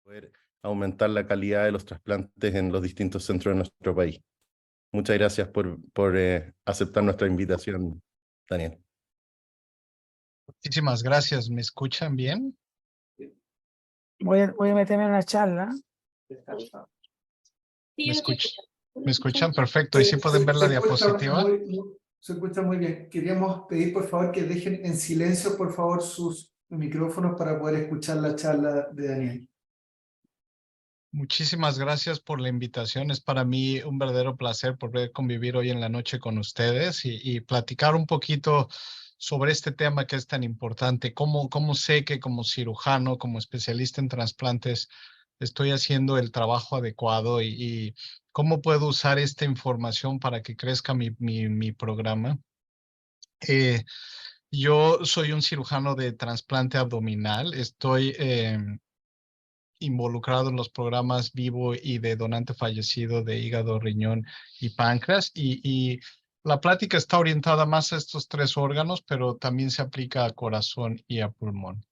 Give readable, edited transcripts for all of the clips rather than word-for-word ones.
poder aumentar la calidad de los trasplantes en los distintos centros de nuestro país. Muchas gracias por aceptar nuestra invitación, Daniel. Muchísimas gracias. ¿Me escuchan bien? Voy a meterme en una charla. ¿Me escuchan? Perfecto. ¿Y sí pueden ver la diapositiva? Se escucha muy bien. Queríamos pedir, por favor, que dejen en silencio, por favor, sus micrófonos para poder escuchar la charla de Daniel. Muchísimas gracias por la invitación. Es para mí un verdadero placer poder convivir hoy en la noche con ustedes y platicar un poquito sobre este tema que es tan importante. ¿Cómo sé que como cirujano, como especialista en trasplantes, estoy haciendo el trabajo adecuado y cómo puedo usar esta información para que crezca mi programa? Yo soy un cirujano de trasplante abdominal. Estoy involucrado en los programas vivo y de donante fallecido de hígado, riñón y páncreas. Y la plática está orientada más a estos tres órganos, pero también se aplica a corazón y a pulmón.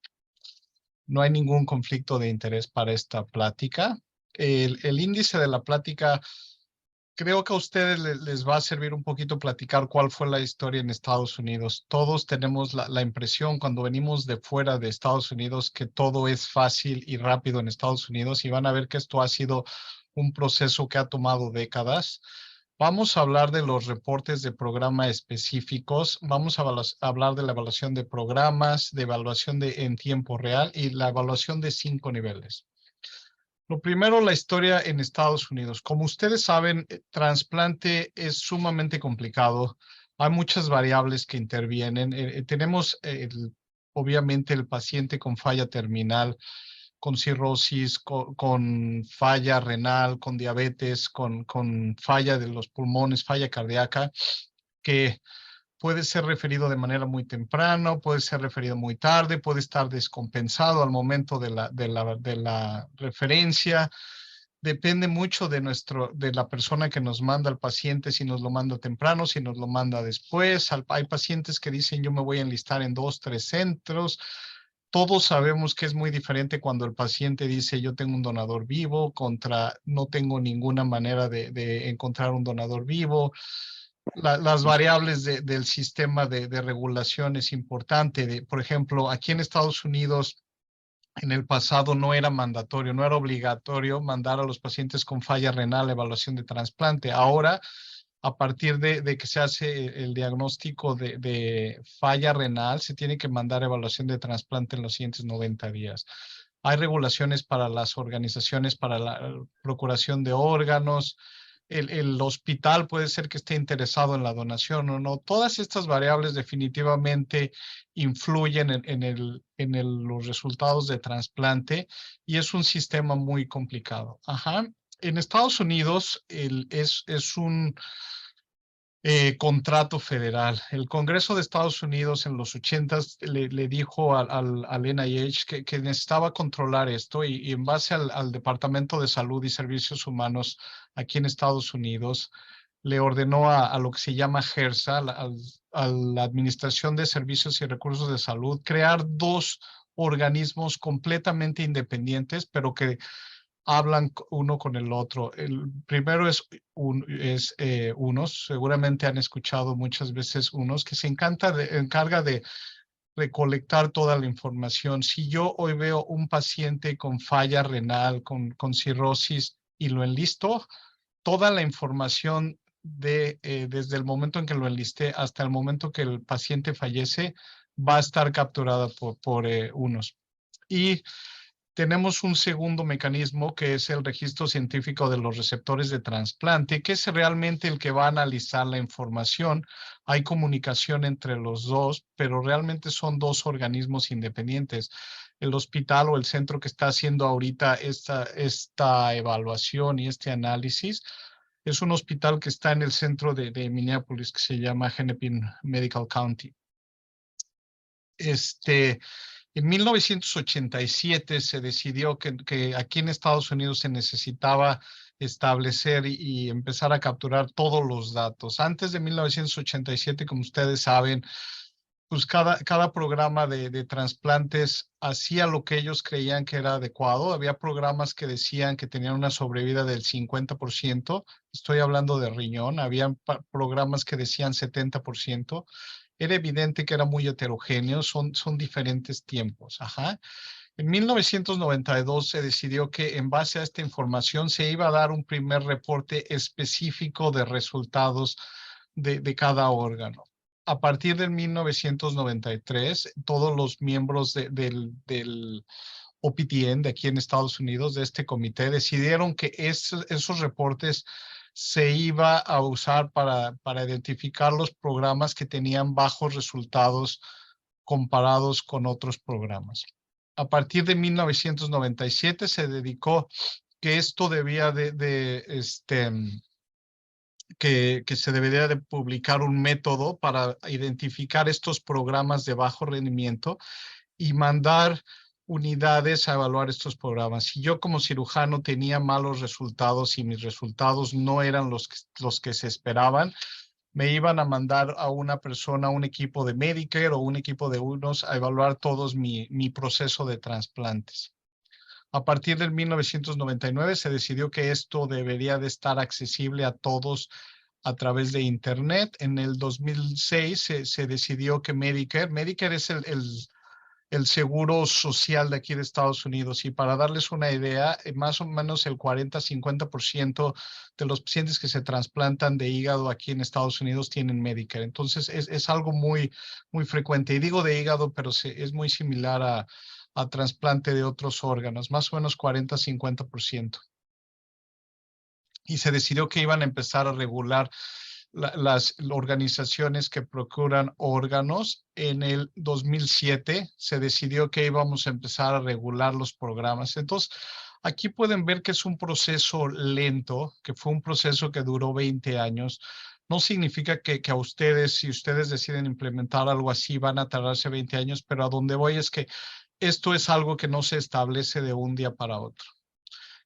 No hay ningún conflicto de interés para esta plática. El índice de la plática, creo que a ustedes les va a servir un poquito platicar cuál fue la historia en Estados Unidos. Todos tenemos la impresión cuando venimos de fuera de Estados Unidos que todo es fácil y rápido en Estados Unidos, y van a ver que esto ha sido un proceso que ha tomado décadas. Vamos a hablar de los reportes de programa específicos. Vamos a hablar de la evaluación de programas, de evaluación en tiempo real y la evaluación de 5 niveles. Lo primero, la historia en Estados Unidos. Como ustedes saben, trasplante es sumamente complicado. Hay muchas variables que intervienen. Tenemos, obviamente, el paciente con falla terminal, con cirrosis, con falla renal, con diabetes, con falla de los pulmones, falla cardíaca, que puede ser referido de manera muy temprana, puede ser referido muy tarde, puede estar descompensado al momento de la referencia. Depende mucho de la persona que nos manda al paciente, si nos lo manda temprano, si nos lo manda después. Hay pacientes que dicen yo me voy a enlistar en 2, 3 centros. Todos sabemos que es muy diferente cuando el paciente dice yo tengo un donador vivo contra no tengo ninguna manera de encontrar un donador vivo. Las variables del sistema de regulación es importante. Por ejemplo, aquí en Estados Unidos, en el pasado no era mandatorio, no era obligatorio mandar a los pacientes con falla renal a evaluación de trasplante. Ahora, a partir de que se hace el diagnóstico de falla renal, se tiene que mandar evaluación de trasplante en los siguientes 90 días. Hay regulaciones para las organizaciones para la procuración de órganos. El hospital puede ser que esté interesado en la donación o no. Todas estas variables definitivamente influyen en los resultados de trasplante y es un sistema muy complicado. Ajá. En Estados Unidos es un contrato federal. El Congreso de Estados Unidos en los 80s le dijo al NIH que necesitaba controlar esto y en base al Departamento de Salud y Servicios Humanos aquí en Estados Unidos le ordenó a lo que se llama HRSA, a la Administración de Servicios y Recursos de Salud, crear 2 organismos completamente independientes, pero que hablan uno con el otro. El primero es UNOS, seguramente han escuchado muchas veces UNOS, que se encarga de recolectar toda la información. Si yo hoy veo un paciente con falla renal, con cirrosis y lo enlisto, toda la información desde el momento en que lo enlisté hasta el momento que el paciente fallece va a estar capturada por UNOS. Y tenemos un segundo mecanismo que es el registro científico de los receptores de trasplante, que es realmente el que va a analizar la información. Hay comunicación entre los dos, pero realmente son 2 organismos independientes. El hospital o el centro que está haciendo ahorita esta evaluación y este análisis es un hospital que está en el centro de Minneapolis, que se llama Hennepin Medical County. En 1987 se decidió que aquí en Estados Unidos se necesitaba establecer y empezar a capturar todos los datos. Antes de 1987, como ustedes saben, pues cada programa de trasplantes hacía lo que ellos creían que era adecuado. Había programas que decían que tenían una sobrevida del 50%. Estoy hablando de riñón. Había programas que decían 70%. Era evidente que era muy heterogéneo. Son diferentes tiempos. Ajá. En 1992 se decidió que en base a esta información se iba a dar un primer reporte específico de resultados de cada órgano. A partir del 1993, todos los miembros del OPTN de aquí en Estados Unidos, de este comité, decidieron que esos reportes se iba a usar para identificar los programas que tenían bajos resultados comparados con otros programas. A partir de 1997 se dedicó que esto debía que se debería de publicar un método para identificar estos programas de bajo rendimiento y mandar unidades a evaluar estos programas. Si yo como cirujano tenía malos resultados y mis resultados no eran los que se esperaban, me iban a mandar a una persona, un equipo de Medicare o un equipo de unos a evaluar todos mi proceso de trasplantes. A partir del 1999 se decidió que esto debería de estar accesible a todos a través de Internet. En el 2006 se decidió que Medicare es el seguro social de aquí de Estados Unidos. Y para darles una idea, más o menos el 40-50% de los pacientes que se trasplantan de hígado aquí en Estados Unidos tienen Medicare. Entonces es algo muy, muy frecuente. Y digo de hígado, pero es muy similar a trasplante de otros órganos, más o menos 40-50%. Y se decidió que iban a empezar a regular las organizaciones que procuran órganos. En el 2007 se decidió que íbamos a empezar a regular los programas. Entonces, aquí pueden ver que es un proceso lento, que fue un proceso que duró 20 años. No significa que a ustedes, si ustedes deciden implementar algo así, van a tardarse 20 años, pero a donde voy es que esto es algo que no se establece de un día para otro.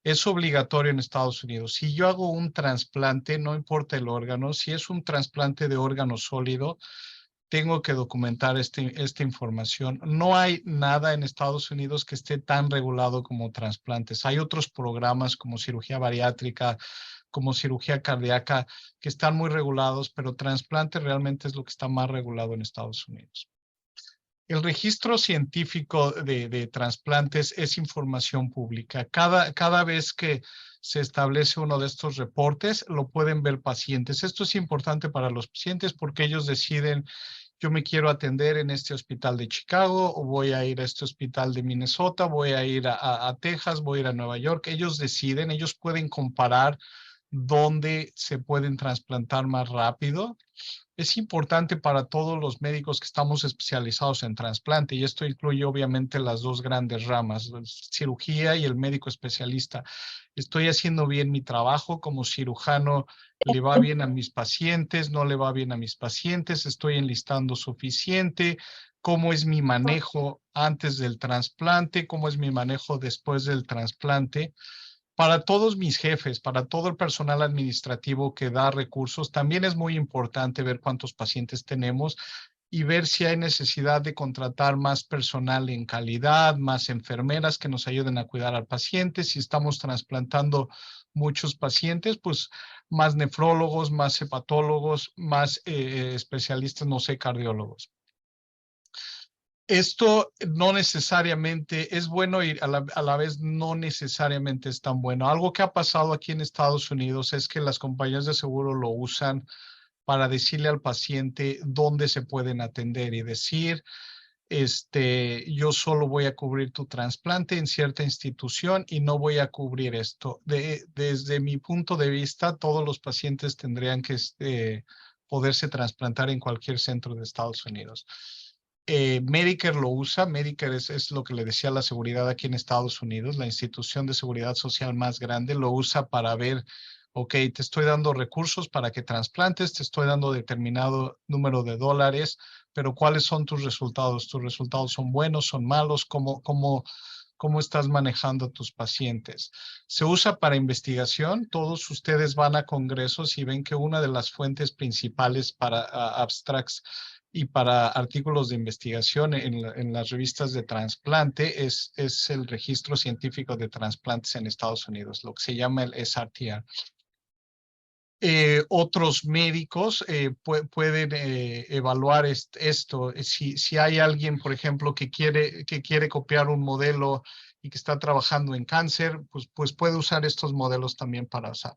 Es obligatorio en Estados Unidos. Si yo hago un trasplante, no importa el órgano, si es un trasplante de órgano sólido, tengo que documentar esta información. No hay nada en Estados Unidos que esté tan regulado como trasplantes. Hay otros programas como cirugía bariátrica, como cirugía cardíaca, que están muy regulados, pero trasplante realmente es lo que está más regulado en Estados Unidos. El registro científico de trasplantes es información pública. Cada vez que se establece uno de estos reportes, lo pueden ver pacientes. Esto es importante para los pacientes porque ellos deciden, yo me quiero atender en este hospital de Chicago o voy a ir a este hospital de Minnesota, voy a ir a Texas, voy a ir a Nueva York. Ellos deciden, ellos pueden comparar dónde se pueden trasplantar más rápido. Es importante para todos los médicos que estamos especializados en trasplante, y esto incluye obviamente las dos grandes ramas, la cirugía y el médico especialista. ¿Estoy haciendo bien mi trabajo como cirujano? ¿Le va bien a mis pacientes? ¿No le va bien a mis pacientes? ¿Estoy enlistando suficiente? ¿Cómo es mi manejo antes del trasplante? ¿Cómo es mi manejo después del trasplante? Para todos mis jefes, para todo el personal administrativo que da recursos, también es muy importante ver cuántos pacientes tenemos y ver si hay necesidad de contratar más personal en calidad, más enfermeras que nos ayuden a cuidar al paciente. Si estamos trasplantando muchos pacientes, pues más nefrólogos, más hepatólogos, más especialistas, no sé, cardiólogos. Esto no necesariamente es bueno y a la vez no necesariamente es tan bueno. Algo que ha pasado aquí en Estados Unidos es que las compañías de seguro lo usan para decirle al paciente dónde se pueden atender y decir, yo solo voy a cubrir tu trasplante en cierta institución y no voy a cubrir esto. Desde mi punto de vista, todos los pacientes tendrían que poderse trasplantar en cualquier centro de Estados Unidos. Medicare lo usa. Medicare es lo que le decía la seguridad aquí en Estados Unidos, la institución de seguridad social más grande, lo usa para ver, ok, te estoy dando recursos para que trasplantes, te estoy dando determinado número de dólares, pero ¿cuáles son tus resultados? ¿Tus resultados son buenos, son malos? ¿Cómo estás manejando a tus pacientes? Se usa para investigación. Todos ustedes van a congresos y ven que una de las fuentes principales para abstracts y para artículos de investigación en las revistas de trasplante es el Registro Científico de Trasplantes en Estados Unidos, lo que se llama el SRTR. Otros médicos pueden evaluar esto. Si hay alguien, por ejemplo, que quiere copiar un modelo y que está trabajando en cáncer, pues puede usar estos modelos también para usar.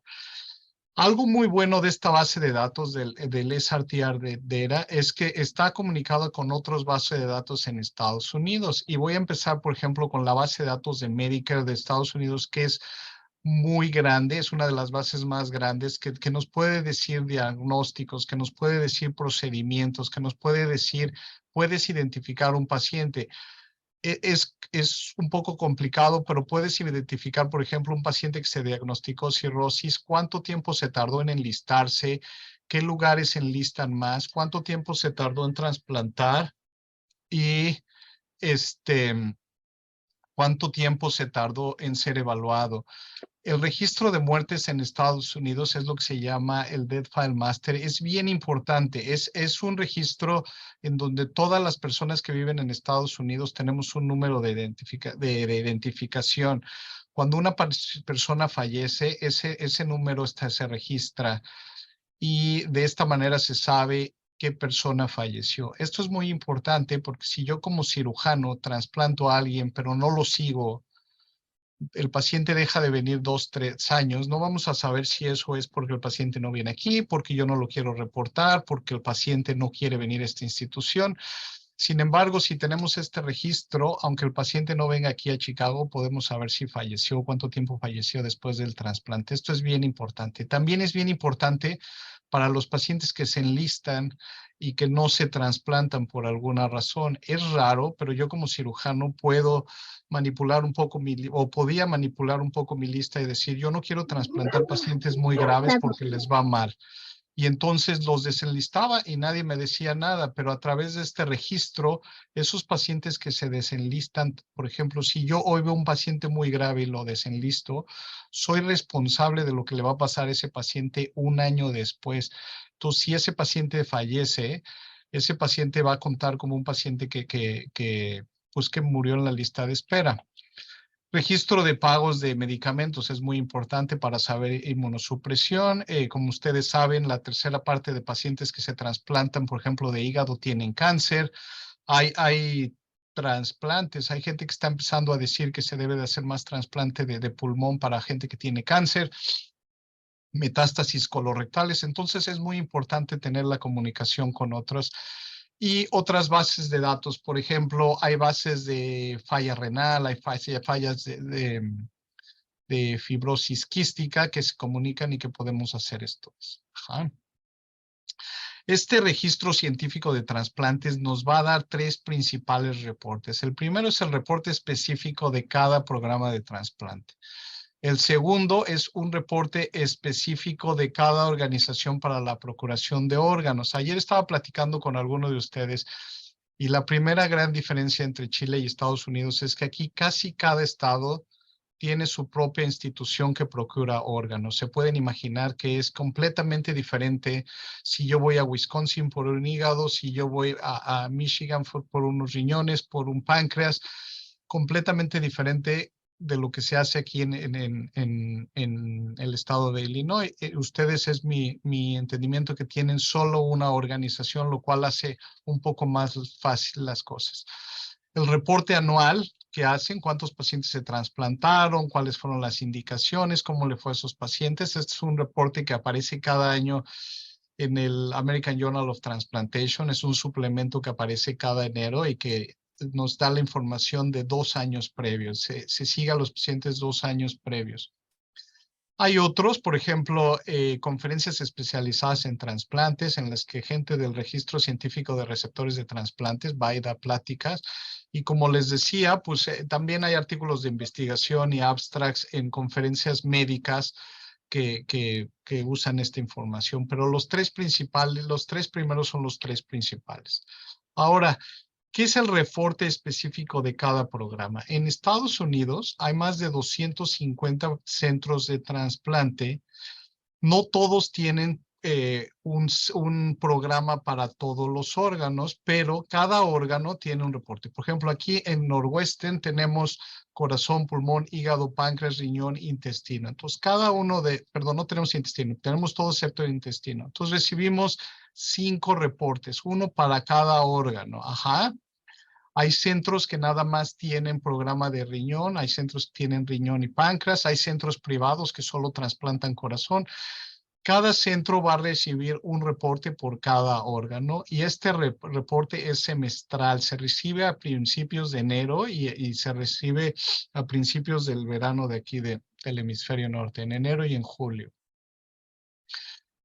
Algo muy bueno de esta base de datos del SRTR de DERA es que está comunicado con otras bases de datos en Estados Unidos. Y voy a empezar, por ejemplo, con la base de datos de Medicare de Estados Unidos, que es muy grande, es una de las bases más grandes que nos puede decir diagnósticos, que nos puede decir procedimientos, que nos puede decir, puedes identificar un paciente. Es un poco complicado, pero puedes identificar, por ejemplo, un paciente que se diagnosticó cirrosis, cuánto tiempo se tardó en enlistarse, qué lugares enlistan más, cuánto tiempo se tardó en trasplantar y cuánto tiempo se tardó en ser evaluado. El registro de muertes en Estados Unidos es lo que se llama el Death File Master. Es bien importante. Es un registro en donde todas las personas que viven en Estados Unidos tenemos un número de identificación. Cuando una persona fallece, ese número se registra y de esta manera se sabe qué persona falleció. Esto es muy importante porque si yo como cirujano trasplanto a alguien, pero no lo sigo, el paciente deja de venir 2, 3 años, no vamos a saber si eso es porque el paciente no viene aquí, porque yo no lo quiero reportar, porque el paciente no quiere venir a esta institución. Sin embargo, si tenemos este registro, aunque el paciente no venga aquí a Chicago, podemos saber si falleció, cuánto tiempo falleció después del trasplante. Esto es bien importante. También es bien importante para los pacientes que se enlistan y que no se trasplantan por alguna razón. Es raro, pero yo como cirujano puedo manipular un poco podía manipular un poco mi lista y decir, yo no quiero trasplantar pacientes muy graves porque les va mal. Y entonces los desenlistaba y nadie me decía nada, pero a través de este registro, esos pacientes que se desenlistan, por ejemplo, si yo hoy veo un paciente muy grave y lo desenlisto, soy responsable de lo que le va a pasar a ese paciente un año después. Entonces, si ese paciente fallece, ese paciente va a contar como un paciente que murió en la lista de espera. Registro de pagos de medicamentos es muy importante para saber inmunosupresión. Como ustedes saben, la tercera parte de pacientes que se trasplantan, por ejemplo, de hígado, tienen cáncer. Hay trasplantes, hay gente que está empezando a decir que se debe de hacer más trasplante de pulmón para gente que tiene cáncer, metástasis colorectales. Entonces es muy importante tener la comunicación con otros. Y otras bases de datos, por ejemplo, hay bases de falla renal, hay fallas de fibrosis quística que se comunican y que podemos hacer esto. Ajá. Este registro científico de trasplantes nos va a dar 3 principales reportes. El primero es el reporte específico de cada programa de trasplante. El segundo es un reporte específico de cada organización para la procuración de órganos. Ayer estaba platicando con alguno de ustedes y la primera gran diferencia entre Chile y Estados Unidos es que aquí casi cada estado tiene su propia institución que procura órganos. Se pueden imaginar que es completamente diferente si yo voy a Wisconsin por un hígado, si yo voy a Michigan por unos riñones, por un páncreas, completamente diferente de lo que se hace aquí en el estado de Illinois. Ustedes es mi entendimiento que tienen solo una organización, lo cual hace un poco más fácil las cosas. El reporte anual que hacen, cuántos pacientes se trasplantaron, cuáles fueron las indicaciones, cómo le fue a esos pacientes. Este es un reporte que aparece cada año en el American Journal of Transplantation. Es un suplemento que aparece cada enero y que nos da la información de 2 años previos. Se sigue a los pacientes 2 años previos. Hay otros, por ejemplo, conferencias especializadas en trasplantes en las que gente del Registro Científico de Receptores de Trasplantes va y da pláticas. Y como les decía, pues también hay artículos de investigación y abstracts en conferencias médicas que usan esta información. Pero los 3 primeros son los 3 principales. Ahora, ¿qué es el reporte específico de cada programa? En Estados Unidos hay más de 250 centros de trasplante. No todos tienen un programa para todos los órganos, pero cada órgano tiene un reporte. Por ejemplo, aquí en Northwestern tenemos corazón, pulmón, hígado, páncreas, riñón, intestino. Entonces, perdón, no tenemos intestino, tenemos todo excepto el intestino. Entonces, recibimos 5 reportes, uno para cada órgano. Ajá. Hay centros que nada más tienen programa de riñón, hay centros que tienen riñón y páncreas, hay centros privados que solo trasplantan corazón. Cada centro va a recibir un reporte por cada órgano y este reporte es semestral. Se recibe a principios de enero y se recibe a principios del verano de aquí del hemisferio norte, en enero y en julio.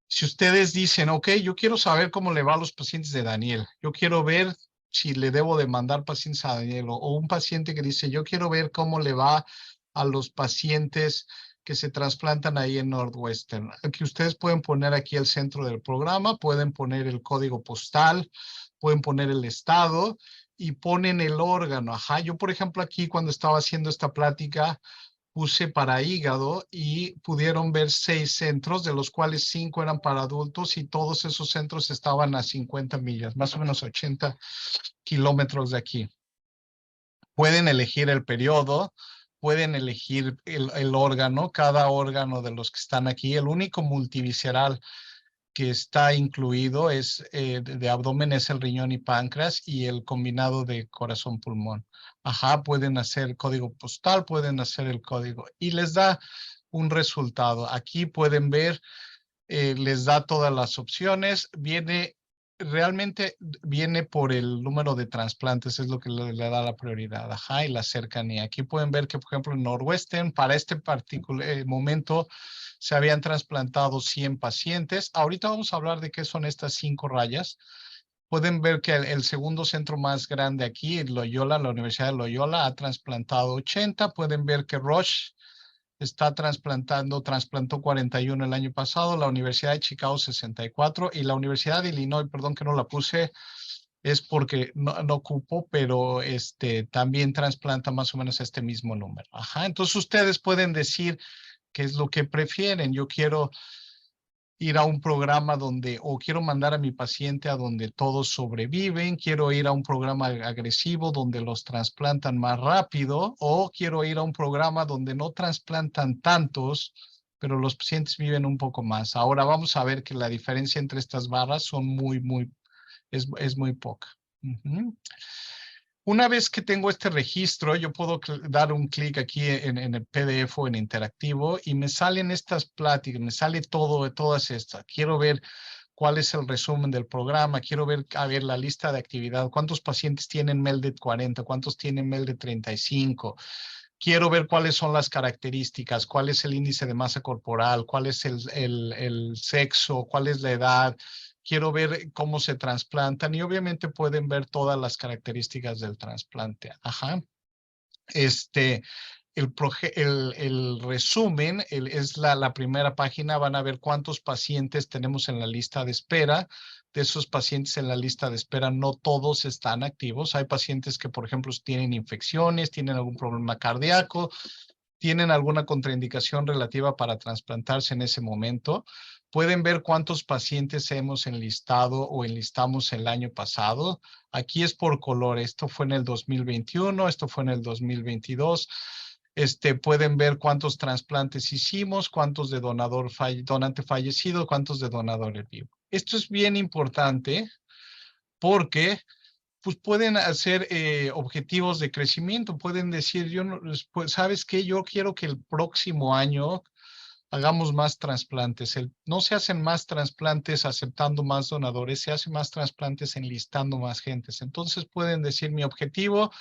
Si ustedes dicen, ok, yo quiero saber cómo le va a los pacientes de Daniel, yo quiero ver si le debo de mandar pacientes a Daniel, o un paciente que dice, yo quiero ver cómo le va a los pacientes que se trasplantan ahí en Northwestern. Aquí ustedes pueden poner aquí el centro del programa, pueden poner el código postal, pueden poner el estado y ponen el órgano. Ajá, yo por ejemplo aquí cuando estaba haciendo esta plática, puse para hígado y pudieron ver 6 centros, de los cuales 5 eran para adultos y todos esos centros estaban a 50 millas, más o menos 80 kilómetros de aquí. Pueden elegir el periodo, pueden elegir el órgano, cada órgano de los que están aquí. El único multivisceral que está incluido es de abdomen es el riñón y páncreas y el combinado de corazón-pulmón. Ajá, pueden hacer código postal, pueden hacer el código y les da un resultado. Aquí pueden ver, les da todas las opciones. Realmente viene por el número de trasplantes, es lo que le da la prioridad. Ajá, y la cercanía. Aquí pueden ver que, por ejemplo, en Northwestern, para este particular momento, se habían trasplantado 100 pacientes. Ahorita vamos a hablar de qué son estas 5 rayas. Pueden ver que el segundo centro más grande aquí, Loyola, la Universidad de Loyola, ha trasplantado 80. Pueden ver que Roche trasplantó 41 el año pasado, la Universidad de Chicago 64 y la Universidad de Illinois, perdón que no la puse, es porque no ocupo, pero también trasplanta más o menos este mismo número. Ajá, entonces ustedes pueden decir qué es lo que prefieren. Yo quiero ir a un programa o quiero mandar a mi paciente a donde todos sobreviven, quiero ir a un programa agresivo donde los trasplantan más rápido, o quiero ir a un programa donde no trasplantan tantos, pero los pacientes viven un poco más. Ahora vamos a ver que la diferencia entre estas barras son es muy poca. Una vez que tengo este registro, yo puedo dar un clic aquí en el PDF o en interactivo y me salen estas pláticas, me sale todas estas. Quiero ver cuál es el resumen del programa, quiero ver, la lista de actividad, cuántos pacientes tienen MELD 40, cuántos tienen MELD 35. Quiero ver cuáles son las características, cuál es el índice de masa corporal, cuál es el sexo, cuál es la edad. Quiero ver cómo se trasplantan y obviamente pueden ver todas las características del trasplante. Ajá. El resumen es la primera página. Van a ver cuántos pacientes tenemos en la lista de espera. De esos pacientes en la lista de espera, no todos están activos. Hay pacientes que, por ejemplo, tienen infecciones, tienen algún problema cardíaco, tienen alguna contraindicación relativa para trasplantarse en ese momento. Pueden ver cuántos pacientes hemos enlistado o enlistamos el año pasado. Aquí es por color. Esto fue en el 2021, esto fue en el 2022. Pueden ver cuántos trasplantes hicimos, cuántos de donante fallecido, cuántos de donador vivo. Esto es bien importante porque pues pueden hacer objetivos de crecimiento. Pueden decir, pues, ¿sabes qué? Yo quiero que el próximo año hagamos más trasplantes. No se hacen más trasplantes aceptando más donadores, se hacen más trasplantes enlistando más gentes. Entonces pueden decir, mi objetivo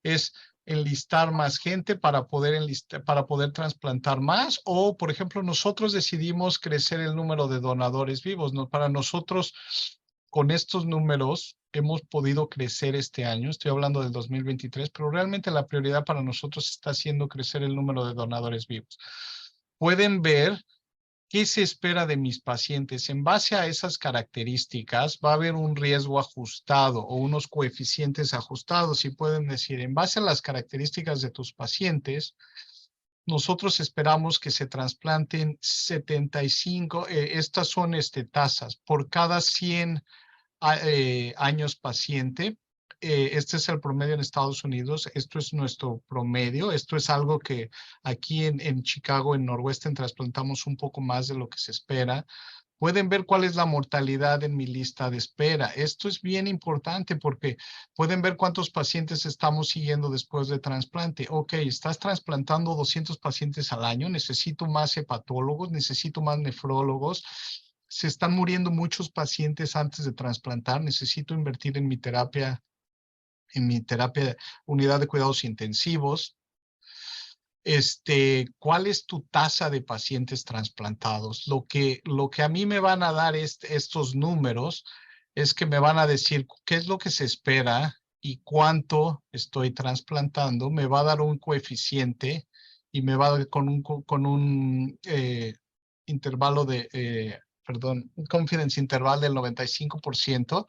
es enlistar más gente para poder trasplantar más, o por ejemplo nosotros decidimos crecer el número de donadores vivos, ¿no? Para nosotros con estos números hemos podido crecer este año, estoy hablando del 2023, pero realmente la prioridad para nosotros está siendo crecer el número de donadores vivos. Pueden ver qué se espera de mis pacientes. En base a esas características va a haber un riesgo ajustado o unos coeficientes ajustados, y pueden decir, en base a las características de tus pacientes, nosotros esperamos que se trasplanten 75, estas son tasas, por cada 100 años paciente. Este es el promedio en Estados Unidos, esto es nuestro promedio, esto es algo que aquí en Chicago, en Northwestern, trasplantamos un poco más de lo que se espera. Pueden ver cuál es la mortalidad en mi lista de espera. Esto es bien importante porque pueden ver cuántos pacientes estamos siguiendo después de trasplante. Ok, estás trasplantando 200 pacientes al año, necesito más hepatólogos, necesito más nefrólogos. Se están muriendo muchos pacientes antes de trasplantar, necesito invertir en mi terapia, unidad de cuidados intensivos. ¿Cuál es tu tasa de pacientes trasplantados? Lo que a mí me van a dar estos números es que me van a decir qué es lo que se espera y cuánto estoy trasplantando. Me va a dar un coeficiente y me va a dar con un intervalo de, un confidence interval del 95%.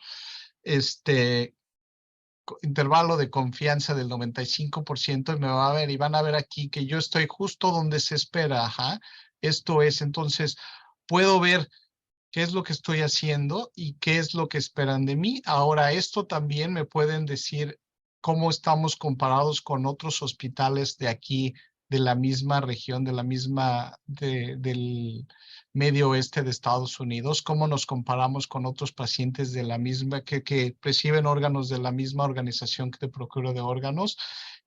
Intervalo de confianza del 95% y me va a ver y van a ver aquí que yo estoy justo donde se espera. Ajá. Esto es, entonces, puedo ver qué es lo que estoy haciendo y qué es lo que esperan de mí. Ahora, esto también me pueden decir cómo estamos comparados con otros hospitales de aquí, de la misma región, del medio oeste de Estados Unidos, cómo nos comparamos con otros pacientes de la misma, que reciben órganos de la misma organización que de procuro de órganos,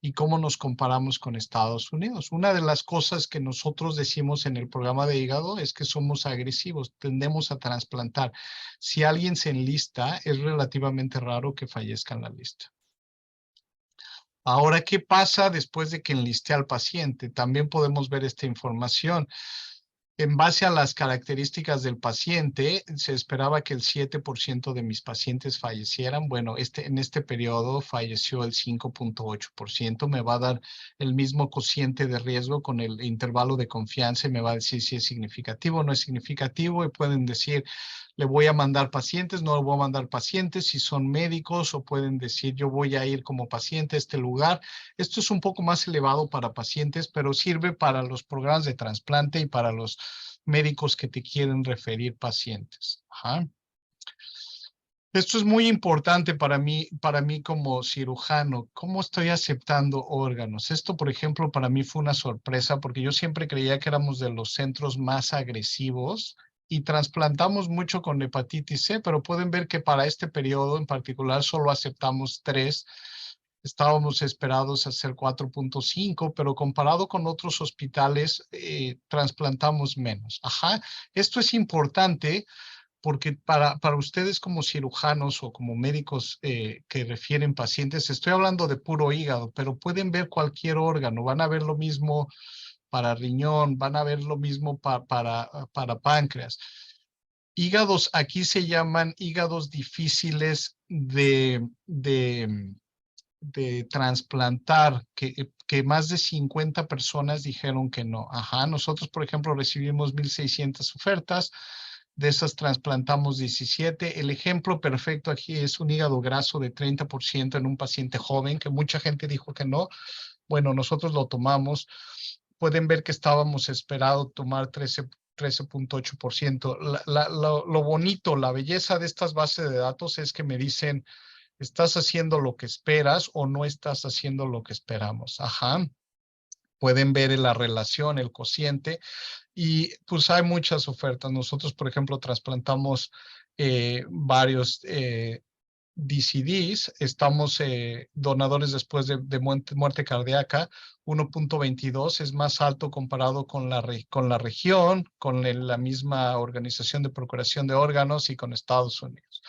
y cómo nos comparamos con Estados Unidos. Una de las cosas que nosotros decimos en el programa de hígado es que somos agresivos, tendemos a trasplantar. Si alguien se enlista, es relativamente raro que fallezca en la lista. Ahora, ¿qué pasa después de que enlisté al paciente? También podemos ver esta información. En base a las características del paciente, se esperaba que el 7% de mis pacientes fallecieran. Bueno, en este periodo falleció el 5.8%. Me va a dar el mismo cociente de riesgo con el intervalo de confianza y me va a decir si es significativo o no es significativo. Y pueden decir, le voy a mandar pacientes, no le voy a mandar pacientes, si son médicos, o pueden decir, yo voy a ir como paciente a este lugar. Esto es un poco más elevado para pacientes, pero sirve para los programas de trasplante y para los médicos que te quieren referir pacientes. Ajá. Esto es muy importante para mí como cirujano. ¿Cómo estoy aceptando órganos? Esto, por ejemplo, para mí fue una sorpresa porque yo siempre creía que éramos de los centros más agresivos y trasplantamos mucho con hepatitis C, pero pueden ver que para este periodo en particular solo aceptamos 3. Estábamos esperados a hacer 4.5, pero comparado con otros hospitales, trasplantamos menos. Ajá, esto es importante porque para ustedes como cirujanos o como médicos que refieren pacientes, estoy hablando de puro hígado, pero pueden ver cualquier órgano, van a ver lo mismo para riñón, van a ver lo mismo para páncreas. Hígados, aquí se llaman hígados difíciles de trasplantar, que más de 50 personas dijeron que no. Ajá, nosotros, por ejemplo, recibimos 1,600 ofertas, de esas trasplantamos 17. El ejemplo perfecto aquí es un hígado graso de 30% en un paciente joven, que mucha gente dijo que no. Bueno, nosotros lo tomamos. Pueden ver que estábamos esperados tomar 13.8%. Lo bonito, la belleza de estas bases de datos es que me dicen, ¿estás haciendo lo que esperas o no estás haciendo lo que esperamos? Ajá. Pueden ver la relación, el cociente, y pues hay muchas ofertas. Nosotros, por ejemplo, trasplantamos varios DCDs, estamos donadores después de muerte cardíaca, 1.22, es más alto comparado con la región, con la misma organización de procuración de órganos y con Estados Unidos.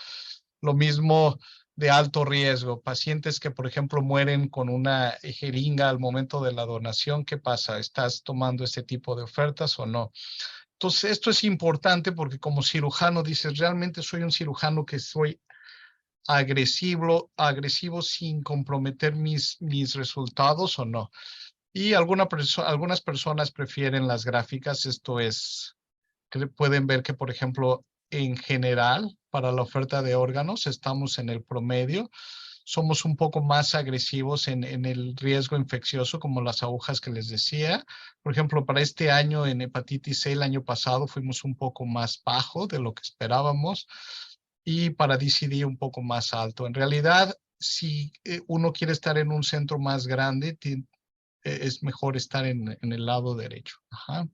Lo mismo de alto riesgo, pacientes que, por ejemplo, mueren con una jeringa al momento de la donación. ¿Qué pasa? ¿Estás tomando este tipo de ofertas o no? Entonces, esto es importante porque como cirujano dices, ¿realmente soy un cirujano que soy agresivo sin comprometer mis resultados o no? Y algunas personas prefieren las gráficas. Esto es, que pueden ver que, por ejemplo, en general, para la oferta de órganos, estamos en el promedio. somos un poco más agresivos en el riesgo infeccioso, como las agujas que les decía. Por ejemplo, para este año en hepatitis C, el año pasado fuimos un poco más bajo de lo que esperábamos y para DCD un poco más alto. En realidad, si uno quiere estar en un centro más grande, es mejor estar en el lado derecho. Ajá.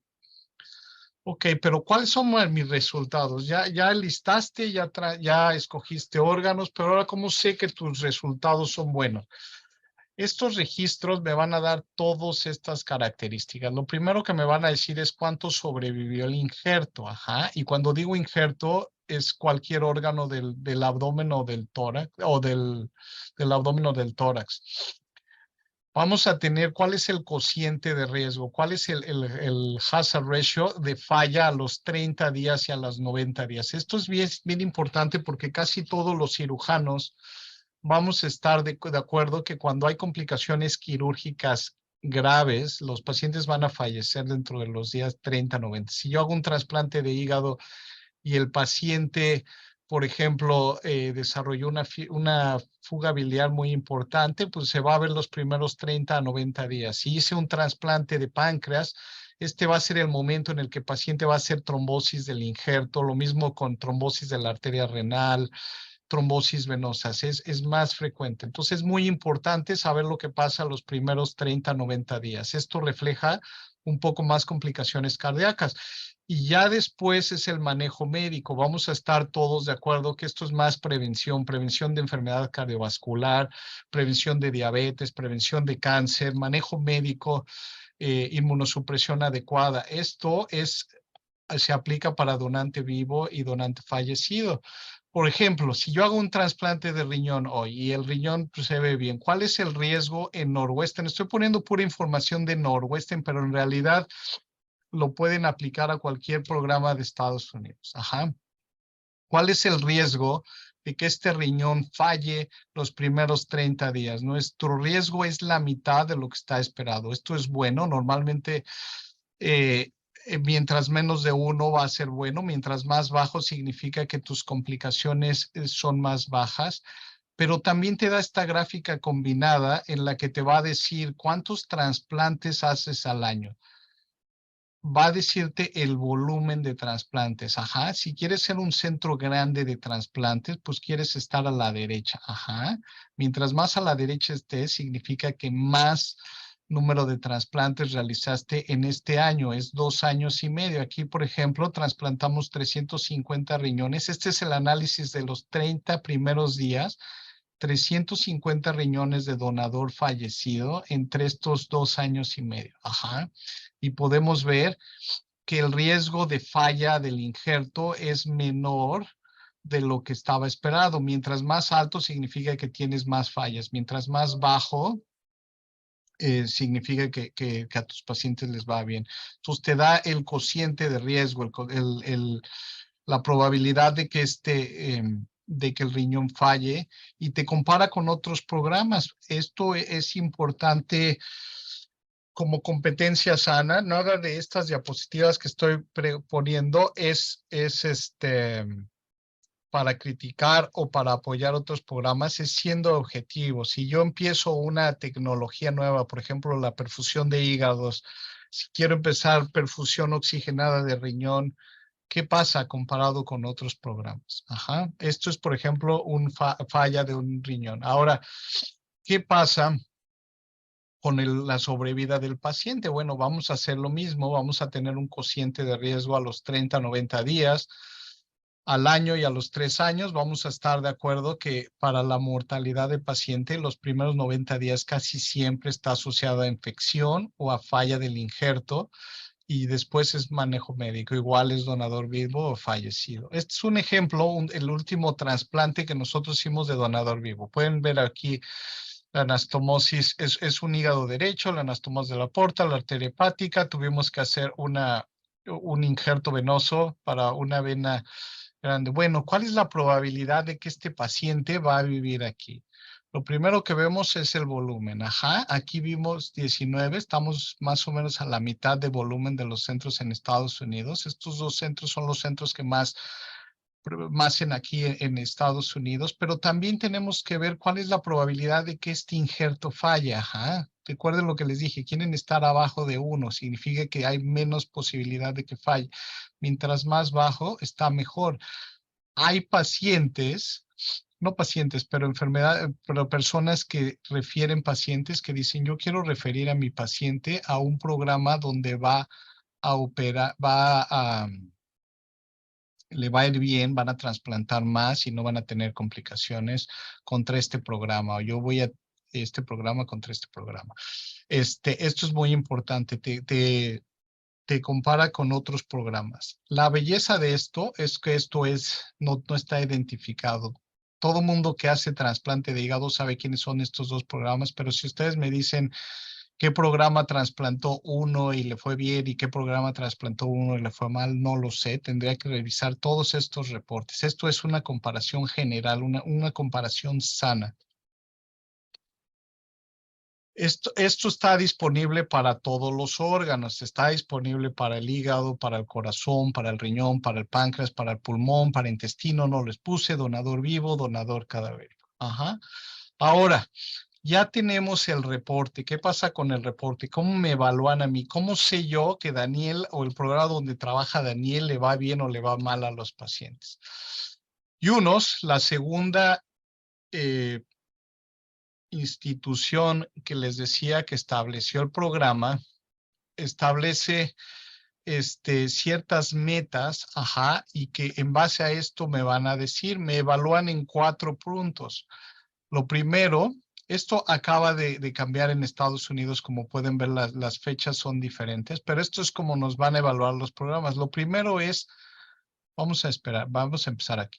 Ok, pero ¿cuáles son mis resultados? Ya listaste, ya escogiste órganos, pero ahora ¿cómo sé que tus resultados son buenos? Estos registros me van a dar todas estas características. Lo primero que me van a decir es cuánto sobrevivió el injerto. Ajá. Y cuando digo injerto, es cualquier órgano del abdomen o del tórax, o del abdomen o del tórax. Vamos a tener cuál es el cociente de riesgo, cuál es el hazard ratio de falla a los 30 días y a los 90 días. Esto es bien importante porque casi todos los cirujanos vamos a estar de acuerdo que cuando hay complicaciones quirúrgicas graves, los pacientes van a fallecer dentro de los días 30, 90. Si yo hago un trasplante de hígado y el paciente, por ejemplo, desarrolló una fuga biliar muy importante, pues se va a ver los primeros 30 a 90 días. Si hice un trasplante de páncreas, este va a ser el momento en el que el paciente va a hacer trombosis del injerto, lo mismo con trombosis de la arteria renal, trombosis venosas, es más frecuente. Entonces es muy importante saber lo que pasa los primeros 30, 90 días. Esto refleja un poco más complicaciones cardíacas. Y ya después es el manejo médico. Vamos a estar todos de acuerdo que esto es más prevención de enfermedad cardiovascular, prevención de diabetes, prevención de cáncer, manejo médico, inmunosupresión adecuada. Esto se aplica para donante vivo y donante fallecido. Por ejemplo, si yo hago un trasplante de riñón hoy y el riñón pues, se ve bien, ¿cuál es el riesgo en Northwestern? Estoy poniendo pura información de Northwestern, pero en realidad lo pueden aplicar a cualquier programa de Estados Unidos. Ajá. ¿Cuál es el riesgo de que este riñón falle los primeros 30 días? Nuestro riesgo es la mitad de lo que está esperado. Esto es bueno. Normalmente, mientras menos de 1 va a ser bueno. Mientras más bajo significa que tus complicaciones son más bajas. Pero también te da esta gráfica combinada en la que te va a decir cuántos trasplantes haces al año. Va a decirte el volumen de trasplantes. Ajá. Si quieres ser un centro grande de trasplantes, pues quieres estar a la derecha. Ajá. Mientras más a la derecha estés, significa que más número de trasplantes realizaste en este año. Es 2 años y medio. Aquí, por ejemplo, trasplantamos 350 riñones. Este es el análisis de los 30 primeros días. 350 riñones de donador fallecido entre estos 2 años y medio. Ajá. Y podemos ver que el riesgo de falla del injerto es menor de lo que estaba esperado. Mientras más alto significa que tienes más fallas. Mientras más bajo significa que a tus pacientes les va bien. Entonces te da el cociente de riesgo, la probabilidad de que de que el riñón falle y te compara con otros programas. Esto es importante como competencia sana. Nada de estas diapositivas que estoy poniendo es para criticar o para apoyar otros programas, es siendo objetivo. Si yo empiezo una tecnología nueva, por ejemplo, la perfusión de hígados, si quiero empezar perfusión oxigenada de riñón, ¿qué pasa comparado con otros programas? Ajá. Esto es, por ejemplo, una falla de un riñón. Ahora, ¿qué pasa con la sobrevida del paciente? Bueno, vamos a hacer lo mismo. Vamos a tener un cociente de riesgo a los 30, 90 días. Al año y a los 3 años vamos a estar de acuerdo que para la mortalidad del paciente los primeros 90 días casi siempre está asociada a infección o a falla del injerto. Y después es manejo médico, igual es donador vivo o fallecido. Este es un ejemplo, el último trasplante que nosotros hicimos de donador vivo. Pueden ver aquí la anastomosis, es un hígado derecho, la anastomosis de la aorta, la arteria hepática. Tuvimos que hacer un injerto venoso para una vena grande. Bueno, ¿cuál es la probabilidad de que este paciente va a vivir aquí? Lo primero que vemos es el volumen. Ajá, aquí vimos 19, estamos más o menos a la mitad de volumen de los centros en Estados Unidos. Estos 2 centros son los centros que más más aquí en Estados Unidos, pero también tenemos que ver cuál es la probabilidad de que este injerto falle. Ajá. Recuerden lo que les dije, quieren estar abajo de 1, significa que hay menos posibilidad de que falle. Mientras más bajo, está mejor. Hay pacientes, no pacientes, pero pero personas que refieren pacientes que dicen, yo quiero referir a mi paciente a un programa donde va a operar, le va a ir bien, van a trasplantar más y no van a tener complicaciones contra este programa. O yo voy a este programa contra este programa. Esto es muy importante. Te compara con otros programas. La belleza de esto es que no está identificado. Todo mundo que hace trasplante de hígado sabe quiénes son estos dos programas, pero si ustedes me dicen qué programa trasplantó uno y le fue bien y qué programa trasplantó uno y le fue mal, no lo sé. Tendría que revisar todos estos reportes. Esto es una comparación general, una comparación sana. Esto está disponible para todos los órganos, está disponible para el hígado, para el corazón, para el riñón, para el páncreas, para el pulmón, para el intestino, no les puse, donador vivo, donador cadavérico. Ajá. Ahora, ya tenemos el reporte. ¿Qué pasa con el reporte? ¿Cómo me evalúan a mí? ¿Cómo sé yo que Daniel o el programa donde trabaja Daniel le va bien o le va mal a los pacientes? Y la segunda institución que les decía que estableció el programa, establece ciertas metas, ajá, y que en base a esto me van a decir, me evalúan en 4 puntos. Lo primero, esto acaba de cambiar en Estados Unidos, como pueden ver, las fechas son diferentes, pero esto es como nos van a evaluar los programas. Lo primero es, vamos a empezar aquí.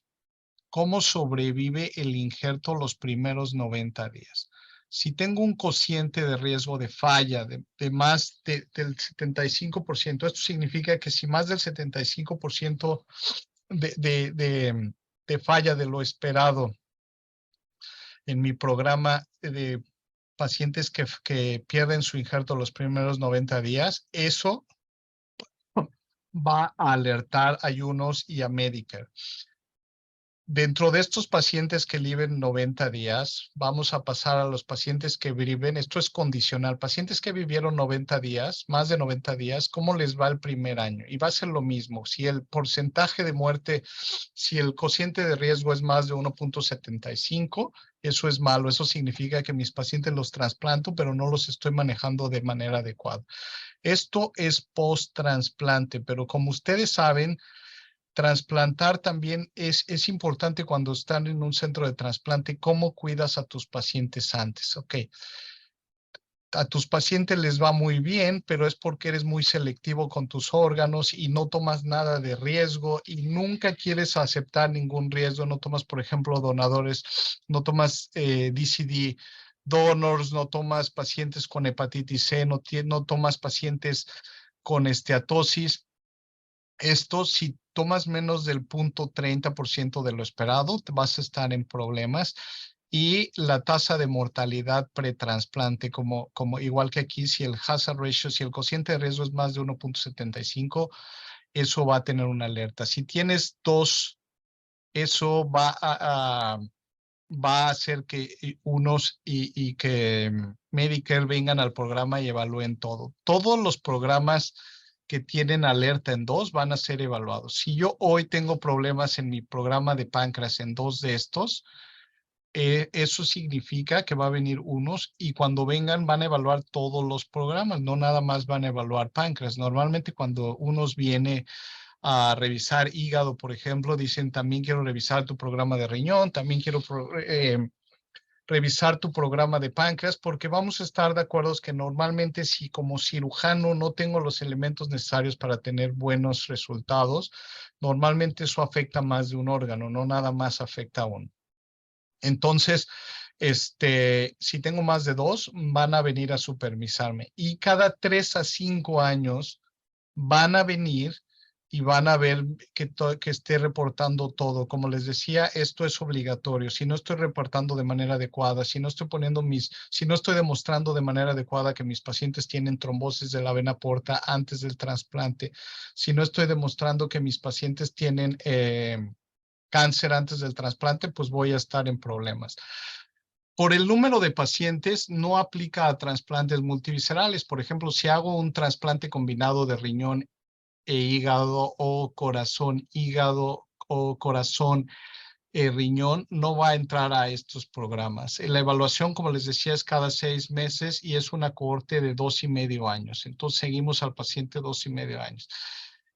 ¿Cómo sobrevive el injerto los primeros 90 días? Si tengo un cociente de riesgo de falla de más del 75%, esto significa que si más del 75% de falla de lo esperado en mi programa de pacientes que pierden su injerto los primeros 90 días, eso va a alertar a UNOS y a Medicare. Dentro de estos pacientes que viven 90 días, vamos a pasar a los pacientes que viven, esto es condicional, pacientes que vivieron 90 días, más de 90 días, ¿cómo les va el primer año? Y va a ser lo mismo, si el porcentaje de muerte, si el cociente de riesgo es más de 1.75, eso es malo, eso significa que mis pacientes los trasplanto, pero no los estoy manejando de manera adecuada. Esto es post-trasplante, pero como ustedes saben, trasplantar también es importante cuando están en un centro de trasplante, cómo cuidas a tus pacientes antes. Ok, a tus pacientes les va muy bien, pero es porque eres muy selectivo con tus órganos y no tomas nada de riesgo y nunca quieres aceptar ningún riesgo. No tomas, por ejemplo, donadores, no tomas DCD donors, no tomas pacientes con hepatitis C, no tomas pacientes con esteatosis. Esto, si tomas menos del 0.30% de lo esperado, te vas a estar en problemas. Y la tasa de mortalidad pretransplante, como igual que aquí, si el hazard ratio, si el cociente de riesgo es más de 1.75, eso va a tener una alerta. Si tienes 2, eso va a hacer que UNOS y que Medicare vengan al programa y evalúen todo. Todos los programas que tienen alerta en 2 van a ser evaluados. Si yo hoy tengo problemas en mi programa de páncreas en 2 de estos, eso significa que va a venir UNOS y cuando vengan van a evaluar todos los programas, no nada más van a evaluar páncreas. Normalmente cuando UNOS viene a revisar hígado, por ejemplo, dicen también quiero revisar tu programa de riñón, también quiero revisar tu programa de páncreas, porque vamos a estar de acuerdo que normalmente si como cirujano no tengo los elementos necesarios para tener buenos resultados, normalmente eso afecta más de un órgano, no nada más afecta a uno. Entonces, si tengo más de 2, van a venir a supervisarme y cada 3 a 5 años van a venir y van a ver que esté reportando todo. Como les decía, esto es obligatorio. Si no estoy reportando de manera adecuada, si no estoy demostrando de manera adecuada que mis pacientes tienen trombosis de la vena porta antes del trasplante, si no estoy demostrando que mis pacientes tienen cáncer antes del trasplante, pues voy a estar en problemas. Por el número de pacientes, no aplica a trasplantes multiviscerales. Por ejemplo, si hago un trasplante combinado de riñón e hígado o corazón, hígado o corazón, riñón, no va a entrar a estos programas. La evaluación, como les decía, es cada 6 meses y es una cohorte de 2,5 años. Entonces, seguimos al paciente 2,5 años.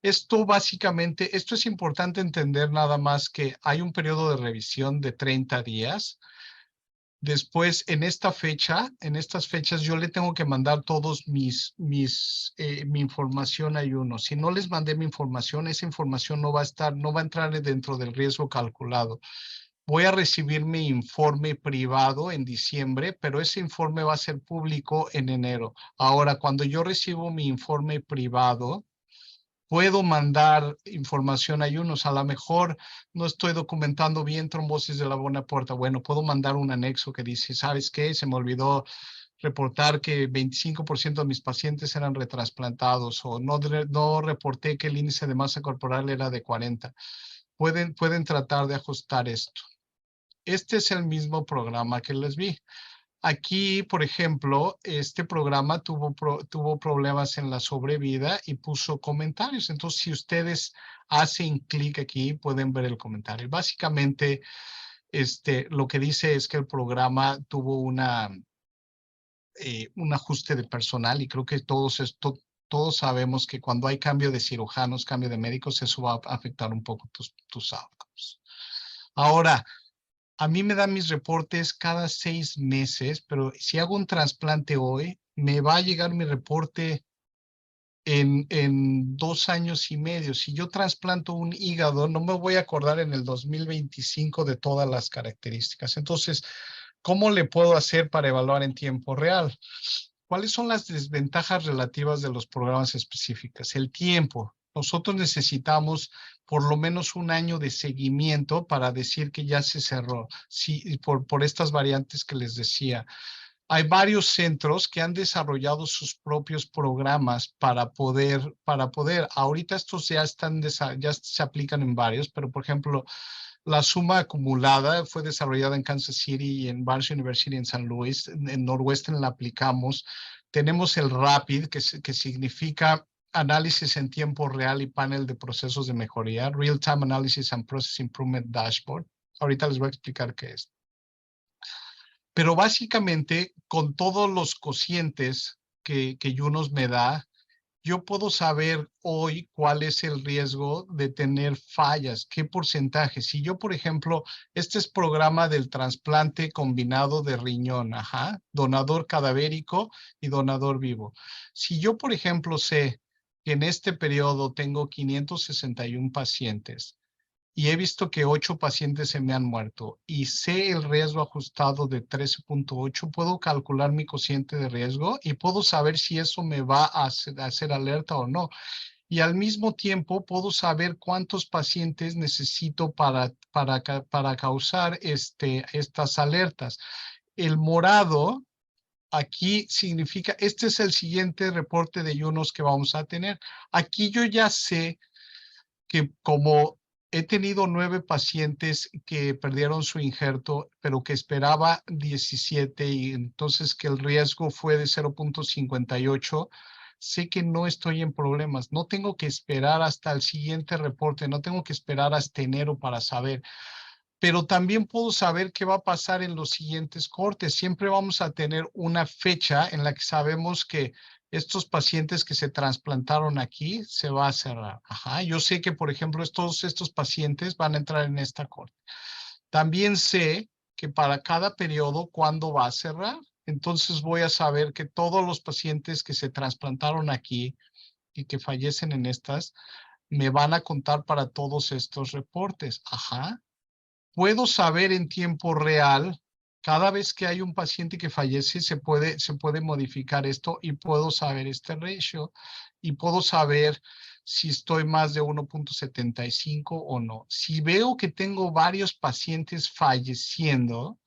Esto básicamente, esto es importante entender nada más que hay un periodo de revisión de 30 días. Después, en estas fechas, yo le tengo que mandar todos mi información a uno. Si no les mandé mi información, esa información no va a entrar dentro del riesgo calculado. Voy a recibir mi informe privado en diciembre, pero ese informe va a ser público en enero. Ahora, cuando yo recibo mi informe privado, puedo mandar información a unos. A lo mejor no estoy documentando bien trombosis de la buena puerta. Bueno, puedo mandar un anexo que dice, ¿sabes qué? Se me olvidó reportar que 25% de mis pacientes eran retransplantados o no reporté que el índice de masa corporal era de 40. Pueden tratar de ajustar esto. Este es el mismo programa que les vi. Aquí, por ejemplo, este programa tuvo problemas en la sobrevida y puso comentarios. Entonces, si ustedes hacen clic aquí, pueden ver el comentario. Básicamente, lo que dice es que el programa tuvo un ajuste de personal y creo que todos sabemos que cuando hay cambio de cirujanos, cambio de médicos, eso va a afectar un poco tus outcomes. Ahora, a mí me dan mis reportes cada 6 meses, pero si hago un trasplante hoy, me va a llegar mi reporte en 2 años y medio. Si yo trasplanto un hígado, no me voy a acordar en el 2025 de todas las características. Entonces, ¿cómo le puedo hacer para evaluar en tiempo real? ¿Cuáles son las desventajas relativas de los programas específicos? El tiempo. Nosotros necesitamos por lo menos 1 año de seguimiento para decir que ya se cerró. Sí, por estas variantes que les decía. Hay varios centros que han desarrollado sus propios programas para poder, ahorita estos ya se aplican en varios, pero por ejemplo, la suma acumulada fue desarrollada en Kansas City y en Barnes University en San Luis. En Northwestern la aplicamos. Tenemos el RAPID, que significa análisis en tiempo real y panel de procesos de mejoría, Real Time Analysis and Process Improvement Dashboard. Ahorita les voy a explicar qué es. Pero básicamente, con todos los cocientes que Junos me da, yo puedo saber hoy cuál es el riesgo de tener fallas, qué porcentaje. Si yo, por ejemplo, este es programa del trasplante combinado de riñón, donador cadavérico y donador vivo. Si yo, por ejemplo, sé que en este periodo tengo 561 pacientes, y he visto que 8 pacientes se me han muerto y sé el riesgo ajustado de 13.8, puedo calcular mi cociente de riesgo y puedo saber si eso me va a hacer alerta o no. Y al mismo tiempo puedo saber cuántos pacientes necesito para causar estas alertas. El morado aquí significa, este es el siguiente reporte de Junos que vamos a tener. Aquí yo ya sé que como he tenido 9 pacientes que perdieron su injerto, pero que esperaba 17 y entonces que el riesgo fue de 0.58, sé que no estoy en problemas. No tengo que esperar hasta el siguiente reporte, no tengo que esperar hasta enero para saber. Pero también puedo saber qué va a pasar en los siguientes cortes. Siempre vamos a tener una fecha en la que sabemos que estos pacientes que se trasplantaron aquí se va a cerrar. Yo sé que, por ejemplo, estos pacientes van a entrar en esta corte. También sé que para cada periodo, ¿cuándo va a cerrar? Entonces voy a saber que todos los pacientes que se trasplantaron aquí y que fallecen en estas, me van a contar para todos estos reportes. Puedo saber en tiempo real, cada vez que hay un paciente que fallece, se puede modificar esto y puedo saber este ratio y puedo saber si estoy más de 1.75 o no. Si veo que tengo varios pacientes falleciendo,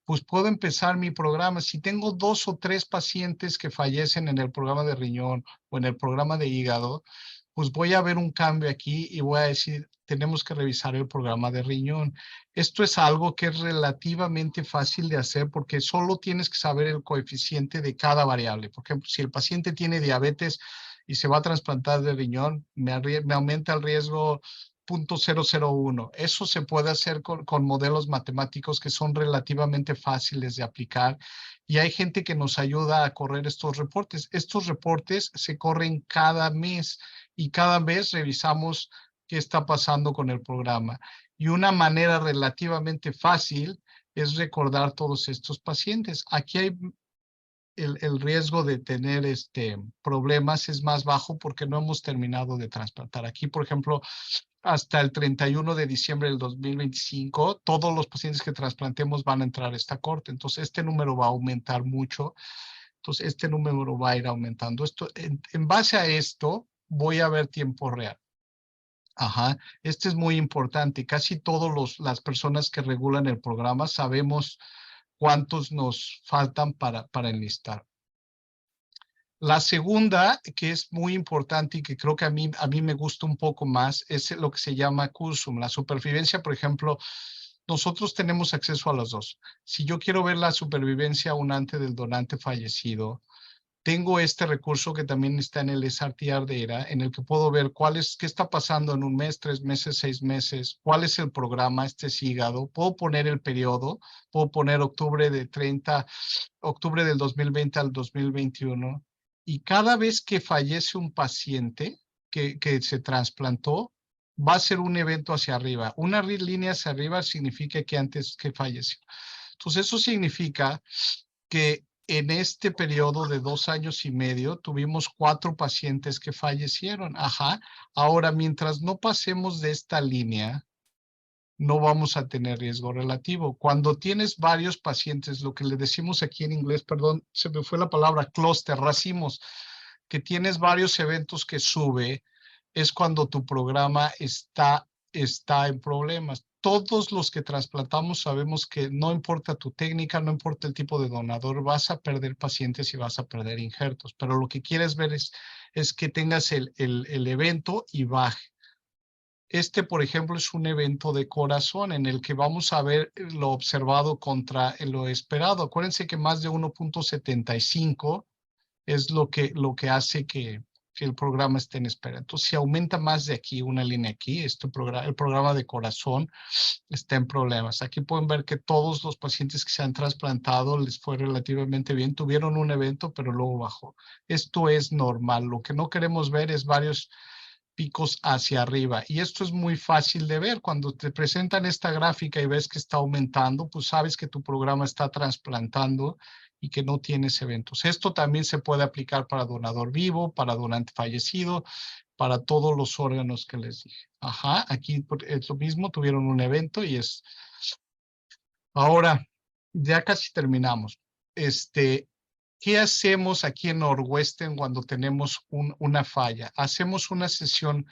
pues puedo empezar mi programa. Si tengo 2 o 3 pacientes que fallecen en el programa de riñón o en el programa de hígado, pues voy a ver un cambio aquí y voy a decir, tenemos que revisar el programa de riñón. Esto es algo que es relativamente fácil de hacer porque solo tienes que saber el coeficiente de cada variable. Por ejemplo, si el paciente tiene diabetes y se va a trasplantar de riñón, me aumenta el riesgo 0.001. Eso se puede hacer con modelos matemáticos que son relativamente fáciles de aplicar y hay gente que nos ayuda a correr estos reportes. Estos reportes se corren cada mes y cada vez revisamos qué está pasando con el programa. Y una manera relativamente fácil es recordar todos estos pacientes. Aquí hay el riesgo de tener problemas es más bajo porque no hemos terminado de trasplantar. Aquí, por ejemplo, hasta el 31 de diciembre del 2025, todos los pacientes que trasplantemos van a entrar a esta corte. Entonces, este número va a aumentar mucho. Entonces, este número va a ir aumentando. En base a esto, voy a ver tiempo real. Ajá, este es muy importante. Casi todas las personas que regulan el programa sabemos cuántos nos faltan para enlistar. La segunda, que es muy importante y que creo que a mí me gusta un poco más, es lo que se llama CURSUM. La supervivencia, por ejemplo, nosotros tenemos acceso a los dos. Si yo quiero ver la supervivencia aún antes del donante fallecido, tengo este recurso que también está en el SRTR de ERA, en el que puedo ver qué está pasando en un mes, 3 meses, 6 meses, cuál es el programa, es hígado. Puedo poner el periodo, puedo poner octubre del 2020 al 2021. Y cada vez que fallece un paciente que se trasplantó, va a ser un evento hacia arriba. Una línea hacia arriba significa que antes que falleció. Entonces, eso significa que en este periodo de 2 años y medio tuvimos 4 pacientes que fallecieron. Ajá. Ahora, mientras no pasemos de esta línea, no vamos a tener riesgo relativo. Cuando tienes varios pacientes, lo que le decimos aquí en inglés, perdón, se me fue la palabra clúster, racimos, que tienes varios eventos que sube, es cuando tu programa está en problemas. Todos los que trasplantamos sabemos que no importa tu técnica, no importa el tipo de donador, vas a perder pacientes y vas a perder injertos, pero lo que quieres ver es que tengas el evento y baje. Por ejemplo, es un evento de corazón en el que vamos a ver lo observado contra lo esperado. Acuérdense que más de 1.75 es lo que hace que el programa esté en espera. Entonces, si aumenta más de aquí, una línea aquí, el programa de corazón está en problemas. Aquí pueden ver que todos los pacientes que se han trasplantado les fue relativamente bien, tuvieron un evento, pero luego bajó. Esto es normal. Lo que no queremos ver es varios picos hacia arriba. Y esto es muy fácil de ver. Cuando te presentan esta gráfica y ves que está aumentando, pues sabes que tu programa está trasplantando y que no tienes eventos. Esto también se puede aplicar para donador vivo, para donante fallecido, para todos los órganos que les dije. Ajá, aquí es lo mismo, tuvieron un evento y es... Ahora, ya casi terminamos. ¿Qué hacemos aquí en Northwestern cuando tenemos una falla? Hacemos una sesión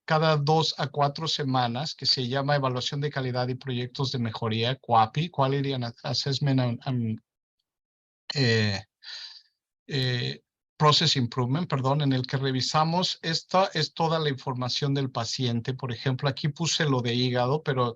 cada 2 a 4 semanas que se llama Evaluación de Calidad y Proyectos de Mejoría, QAPI, Quality Assessment and Process Improvement, perdón, en el que revisamos, esta es toda la información del paciente. Por ejemplo, aquí puse lo de hígado, pero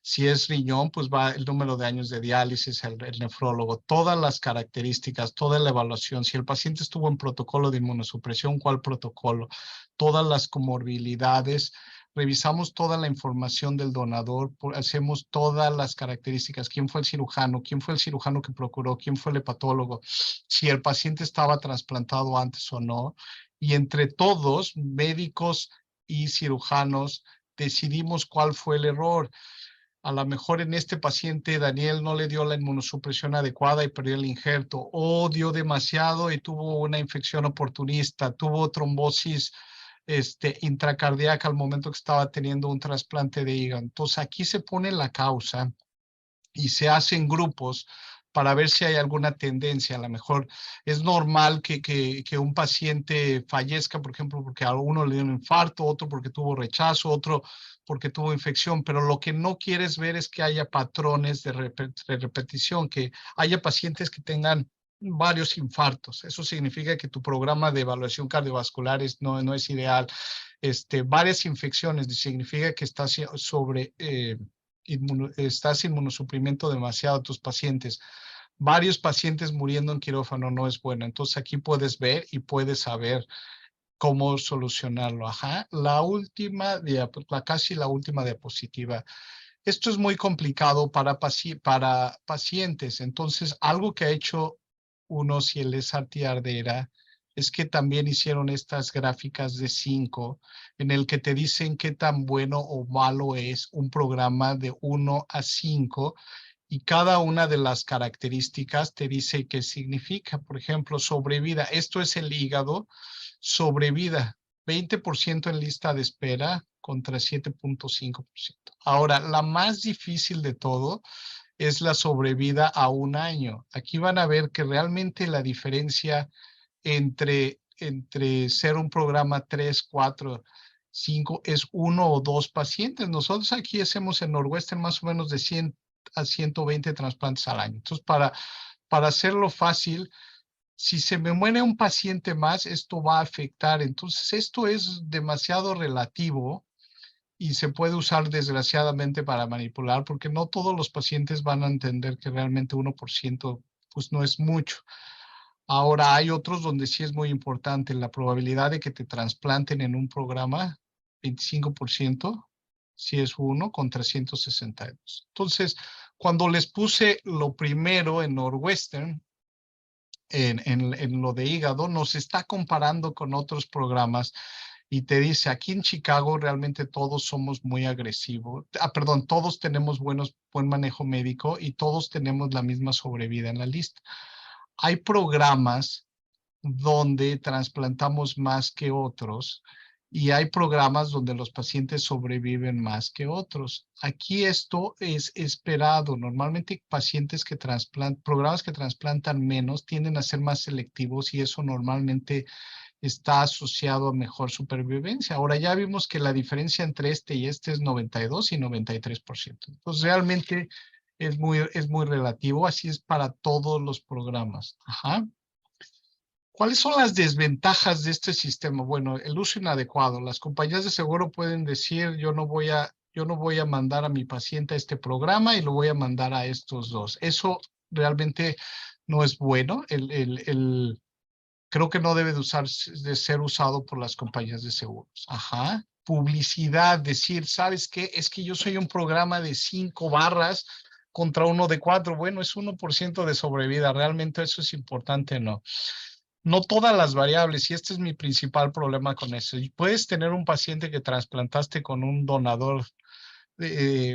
si es riñón, pues va el número de años de diálisis, el nefrólogo, todas las características, toda la evaluación. Si el paciente estuvo en protocolo de inmunosupresión, ¿cuál protocolo? Todas las comorbilidades. Revisamos toda la información del donador, hacemos todas las características, quién fue el cirujano que procuró, quién fue el hepatólogo, si el paciente estaba trasplantado antes o no. Y entre todos, médicos y cirujanos, decidimos cuál fue el error. A lo mejor en este paciente Daniel no le dio la inmunosupresión adecuada y perdió el injerto, o dio demasiado y tuvo una infección oportunista, tuvo trombosis intracardíaca al momento que estaba teniendo un trasplante de hígado. Entonces aquí se pone la causa y se hacen grupos para ver si hay alguna tendencia. A lo mejor es normal que un paciente fallezca, por ejemplo, porque a uno le dio un infarto, otro porque tuvo rechazo, otro porque tuvo infección, pero lo que no quieres ver es que haya patrones de repetición, que haya pacientes que tengan varios infartos. Eso significa que tu programa de evaluación cardiovascular no es ideal. varias infecciones, significa que estás estás inmunosuprimiendo demasiado a tus pacientes. Varios pacientes muriendo en quirófano no es bueno. Entonces aquí puedes ver y puedes saber cómo solucionarlo. Ajá. Casi la última diapositiva. Esto es muy complicado para pacientes. Entonces, algo que ha hecho unos y el Sarti Ardera es que también hicieron estas gráficas de 5 en el que te dicen qué tan bueno o malo es un programa de 1 a 5 y cada una de las características te dice qué significa. Por ejemplo, sobrevida. Esto es el hígado. Sobrevida, 20% en lista de espera contra 7.5%. Ahora, la más difícil de todo es la sobrevida a 1 año. Aquí van a ver que realmente la diferencia entre ser un programa 3, 4, 5 es 1 o 2 pacientes. Nosotros aquí hacemos en Northwestern más o menos de 100 a 120 trasplantes al año. Entonces, para hacerlo fácil, si se me muere un paciente más, esto va a afectar. Entonces, esto es demasiado relativo y se puede usar desgraciadamente para manipular, porque no todos los pacientes van a entender que realmente 1% pues no es mucho. Ahora, hay otros donde sí es muy importante. La probabilidad de que te trasplanten en un programa, 25%, si es 1 contra 162. Entonces, cuando les puse lo primero en Northwestern, en lo de hígado, nos está comparando con otros programas y te dice, aquí en Chicago realmente todos somos muy agresivos. Perdón, todos tenemos buen manejo médico y todos tenemos la misma sobrevida en la lista. Hay programas donde trasplantamos más que otros y hay programas donde los pacientes sobreviven más que otros. Aquí esto es esperado. Normalmente pacientes que programas que trasplantan menos tienden a ser más selectivos y eso normalmente está asociado a mejor supervivencia. Ahora ya vimos que la diferencia entre este y este es 92 y 93%. Entonces realmente es muy relativo. Así es para todos los programas. Ajá. ¿Cuáles son las desventajas de este sistema? Bueno, el uso inadecuado. Las compañías de seguro pueden decir, yo no voy a mandar a mi paciente a este programa y lo voy a mandar a estos dos. Eso realmente no es bueno. Creo que no debe de ser usado por las compañías de seguros. Ajá. Publicidad, decir, ¿sabes qué? Es que yo soy un programa de 5 barras contra uno de 4. Bueno, es 1% de sobrevida. ¿Realmente eso es importante? No. No todas las variables, y este es mi principal problema con eso. Y puedes tener un paciente que trasplantaste con un donador,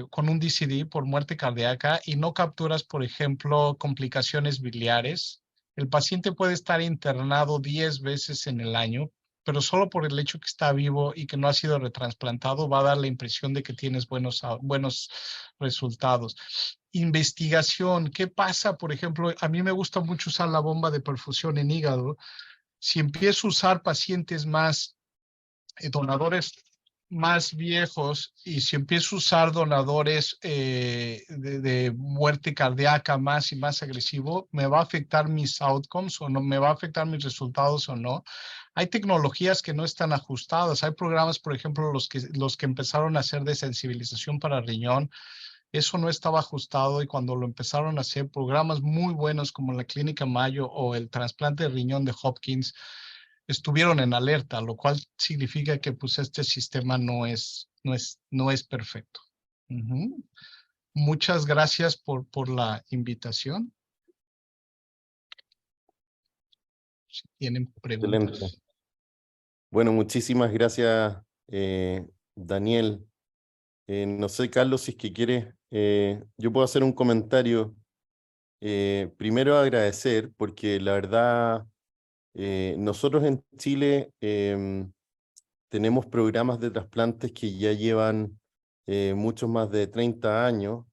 con un DCD por muerte cardíaca y no capturas, por ejemplo, complicaciones biliares. El paciente puede estar internado 10 veces en el año, pero solo por el hecho que está vivo y que no ha sido retrasplantado va a dar la impresión de que tienes buenos resultados. Investigación, ¿qué pasa? Por ejemplo, a mí me gusta mucho usar la bomba de perfusión en hígado. Si empiezo a usar pacientes más donadores más viejos y si empiezo a usar donadores de muerte cardíaca más y más agresivo, ¿me va a afectar mis outcomes o no? ¿Me va a afectar mis resultados o no? Hay tecnologías que no están ajustadas. Hay programas, por ejemplo, los que empezaron a hacer de sensibilización para riñón. Eso no estaba ajustado y cuando lo empezaron a hacer, programas muy buenos como la Clínica Mayo o el trasplante de riñón de Hopkins estuvieron en alerta, lo cual significa que pues este sistema no es perfecto. Muchas gracias por la invitación. Si tienen preguntas. Excelente. Bueno, muchísimas gracias, Daniel. No sé, Carlos, si es que quieres, yo puedo hacer un comentario. Primero agradecer, porque la verdad, nosotros en Chile tenemos programas de trasplantes que ya llevan muchos más de 30 años,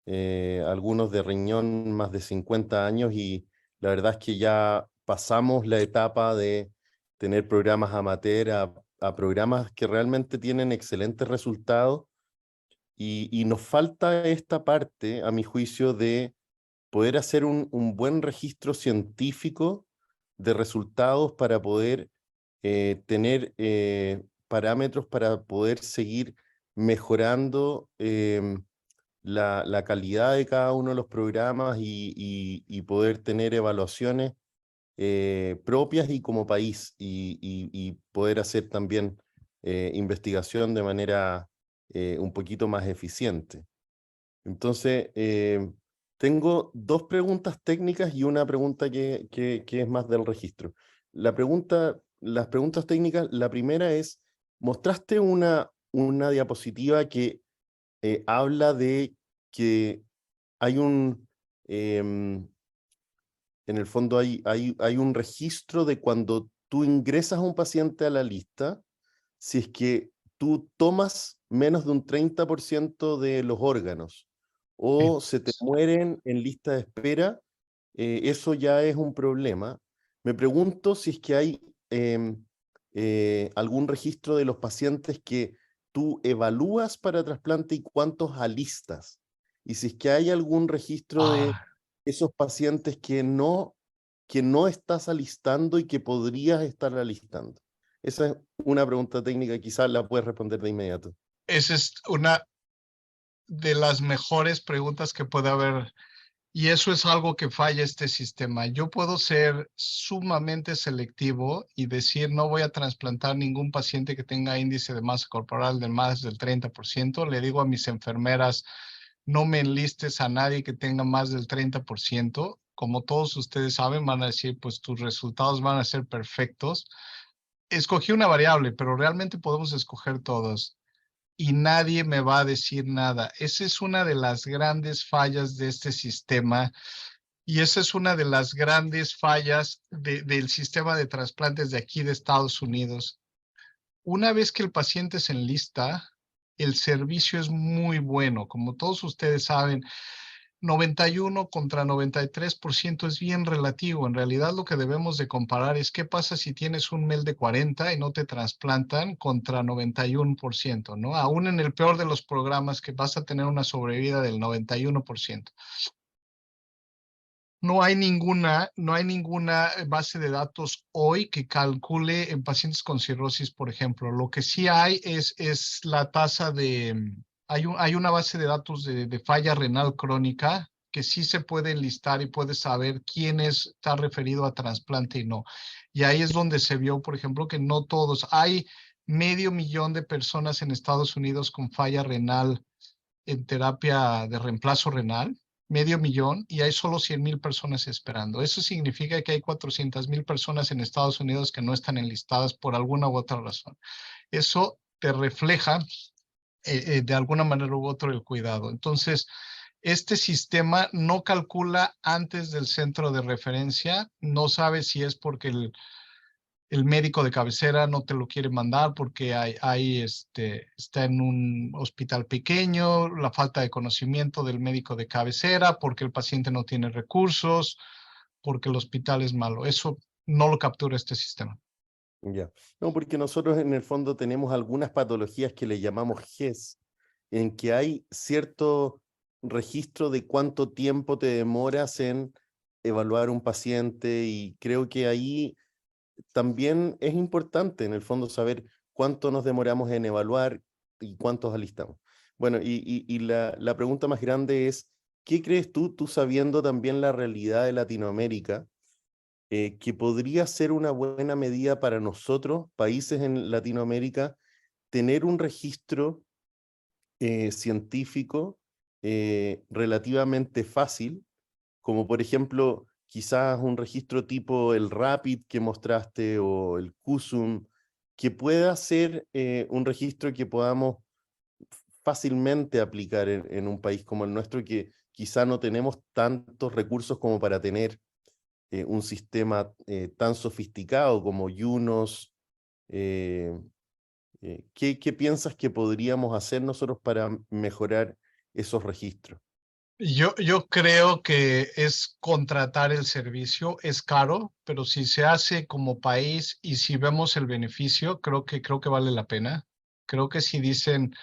algunos de riñón más de 50 años, y la verdad es que ya pasamos la etapa de tener programas amateur a programas que realmente tienen excelentes resultados, y nos falta esta parte, a mi juicio, de poder hacer un buen registro científico de resultados para poder tener parámetros para poder seguir mejorando la calidad de cada uno de los programas y poder tener evaluaciones propias y como país y poder hacer también investigación de manera un poquito más eficiente. Entonces, tengo dos preguntas técnicas y una pregunta que es más del registro. Las preguntas técnicas, la primera es, mostraste una diapositiva que habla de que hay en el fondo hay un registro de cuando tú ingresas a un paciente a la lista, si es que tú tomas menos de un 30% de los órganos o se te mueren en lista de espera, eso ya es un problema. Me pregunto si es que hay algún registro de los pacientes que tú evalúas para trasplante y cuántos alistas. Y si es que hay algún registro de esos pacientes que no estás alistando y que podrías estar alistando. Esa es una pregunta técnica, quizás la puedes responder de inmediato. Esa es una de las mejores preguntas que puede haber. Y eso es algo que falla este sistema. Yo puedo ser sumamente selectivo y decir no voy a trasplantar ningún paciente que tenga índice de masa corporal de más del 30%. Le digo a mis enfermeras, no me enlistes a nadie que tenga más del 30%. Como todos ustedes saben, van a decir, pues tus resultados van a ser perfectos. Escogí una variable, pero realmente podemos escoger todos. Y nadie me va a decir nada. Esa es una de las grandes fallas de este sistema y esa es una de las grandes fallas del sistema de trasplantes de aquí de Estados Unidos. Una vez que el paciente se enlista, el servicio es muy bueno. Como todos ustedes saben, 91 contra 93% es bien relativo. En realidad lo que debemos de comparar es qué pasa si tienes un MEL de 40 y no te trasplantan contra 91%, ¿no? Aún en el peor de los programas que vas a tener una sobrevida del 91%. No hay ninguna base de datos hoy que calcule en pacientes con cirrosis, por ejemplo. Lo que sí hay es la tasa de... Hay una base de datos de falla renal crónica que sí se puede enlistar y puede saber quién está referido a trasplante y no. Y ahí es donde se vio, por ejemplo, que no todos. Hay 500,000 de personas en Estados Unidos con falla renal en terapia de reemplazo renal, 500,000, y hay solo 100,000 personas esperando. Eso significa que hay 400,000 personas en Estados Unidos que no están enlistadas por alguna u otra razón. Eso te refleja de alguna manera u otra el cuidado. Entonces, este sistema no calcula antes del centro de referencia, no sabe si es porque el médico de cabecera no te lo quiere mandar porque está en un hospital pequeño, la falta de conocimiento del médico de cabecera, porque el paciente no tiene recursos, porque el hospital es malo. Eso no lo captura este sistema. Ya. No, porque nosotros en el fondo tenemos algunas patologías que le llamamos GES, en que hay cierto registro de cuánto tiempo te demoras en evaluar un paciente y creo que ahí también es importante en el fondo saber cuánto nos demoramos en evaluar y cuántos alistamos. Bueno, y la pregunta más grande es, ¿qué crees tú sabiendo también la realidad de Latinoamérica, que podría ser una buena medida para nosotros, países en Latinoamérica, tener un registro científico relativamente fácil, como por ejemplo, quizás un registro tipo el RAPID que mostraste o el CUSUM, que pueda ser un registro que podamos fácilmente aplicar en un país como el nuestro, que quizá no tenemos tantos recursos como para tener un sistema tan sofisticado como UNOS. ¿Qué piensas que podríamos hacer nosotros para mejorar esos registros? Yo creo que es contratar el servicio, es caro, pero si se hace como país y si vemos el beneficio, creo que vale la pena. Creo que si dicen,